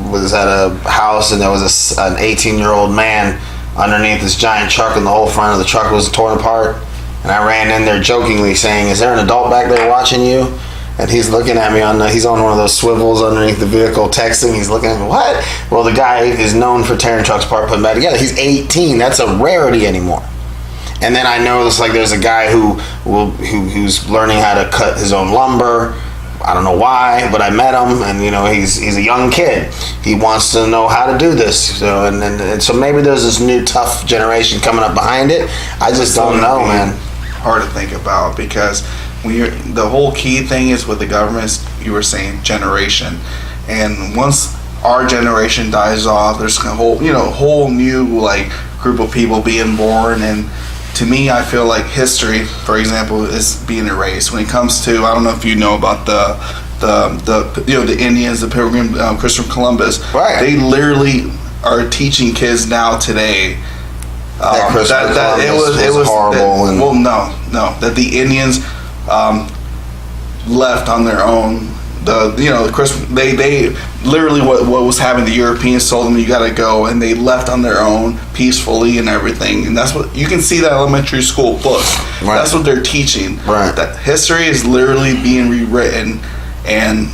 was at a house and there was an 18-year-old man underneath this giant truck and the whole front of the truck was torn apart. And I ran in there jokingly saying, "Is there an adult back there watching you?" And he's looking at me he's on one of those swivels underneath the vehicle texting. He's looking at me, "What?" Well, the guy is known for tearing trucks apart, putting them back together. He's 18. That's a rarity anymore. And then I noticed like there's a guy who's learning how to cut his own lumber. I don't know why, but I met him, and you know he's a young kid. He wants to know how to do this. So and so maybe there's this new tough generation coming up behind it. I just don't know, man. Hard to think about because the whole key thing is with the government. You were saying generation, and once our generation dies off, there's a whole new like group of people being born. And to me, I feel like history, for example, is being erased when it comes to, I don't know if you know about the Indians, the Pilgrim, Christopher Columbus. Right. They literally are teaching kids now today That it was horrible. That the Indians left on their own. They literally what was happening. The Europeans told them you got to go, and they left on their own peacefully and everything. And that's what you can see that elementary school books. Right. That's what they're teaching. Right. That history is literally being rewritten, and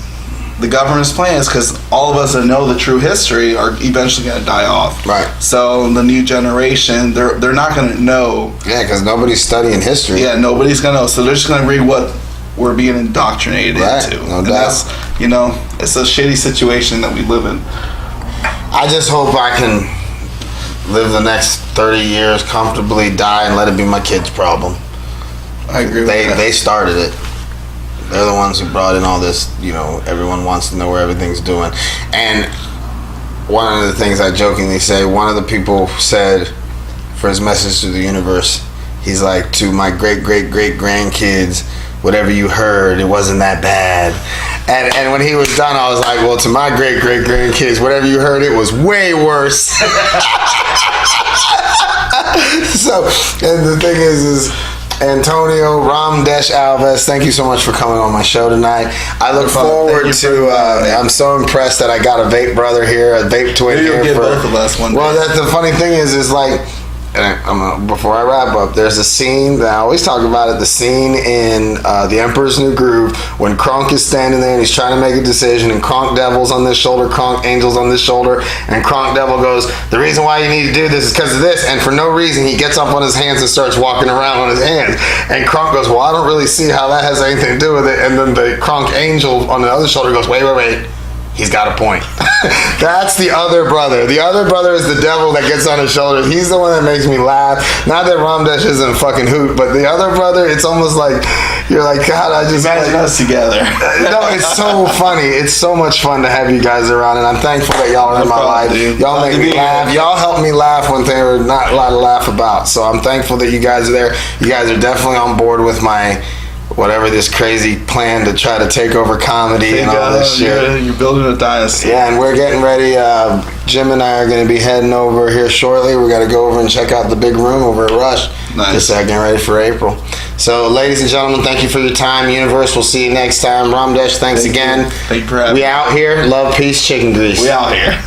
the government's plan is because all of us that know the true history are eventually going to die off. Right. So the new generation, they're not going to know. Yeah, because nobody's studying history. Yeah, nobody's going to know. So they're just going to read what we're being indoctrinated into. No and doubt. That's, it's a shitty situation that we live in. I just hope I can live the next 30 years comfortably, die, and let it be my kids' problem. I agree with that. They started it. They're the ones who brought in all this, everyone wants to know where everything's doing. And one of the things I jokingly say, one of the people said for his message to the universe, he's like, to my great-great-great-grandkids, whatever you heard, it wasn't that bad. And when he was done, I was like, well, to my great-great-grandkids, whatever you heard, it was way worse. So, and the thing is Antonio Ramdesh Alvez, thank you so much for coming on my show tonight. I look forward to. I'm so impressed that I got a vape brother here, a vape twin Maybe here. You'll get both of us one day. Well, that's the funny thing is like. Before I wrap up, there's a scene that I always talk about it. The scene in The Emperor's New Groove when Kronk is standing there and he's trying to make a decision, and Kronk Devil's on this shoulder, Kronk Angel's on this shoulder, and Kronk Devil goes, "The reason why you need to do this is because of this," and for no reason he gets up on his hands and starts walking around on his hands, and Kronk goes, "Well, I don't really see how that has anything to do with it," and then the Kronk Angel on the other shoulder goes, "Wait. He's got a point." That's the other brother. The other brother is the devil that gets on his shoulders. He's the one that makes me laugh. Not that Ramdesh isn't a fucking hoot, but the other brother, it's almost like you're like, God, I just imagine us together. No, it's so funny. It's so much fun to have you guys around, and I'm thankful that y'all are in my life. Dude. Y'all make me laugh. Y'all help me laugh when there are not a lot to laugh about. So I'm thankful that you guys are there. You guys are definitely on board with my whatever this crazy plan to try to take over comedy and all this shit. You're building a dynasty. Yeah, and we're getting ready. Jim and I are going to be heading over here shortly. We got to go over and check out the big room over at Rush. Nice. Just getting ready for April. So, ladies and gentlemen, thank you for your time. Universe, we'll see you next time. Ramdesh, thanks again. Thank you for having me. We out here. Love, peace, chicken grease. We out here.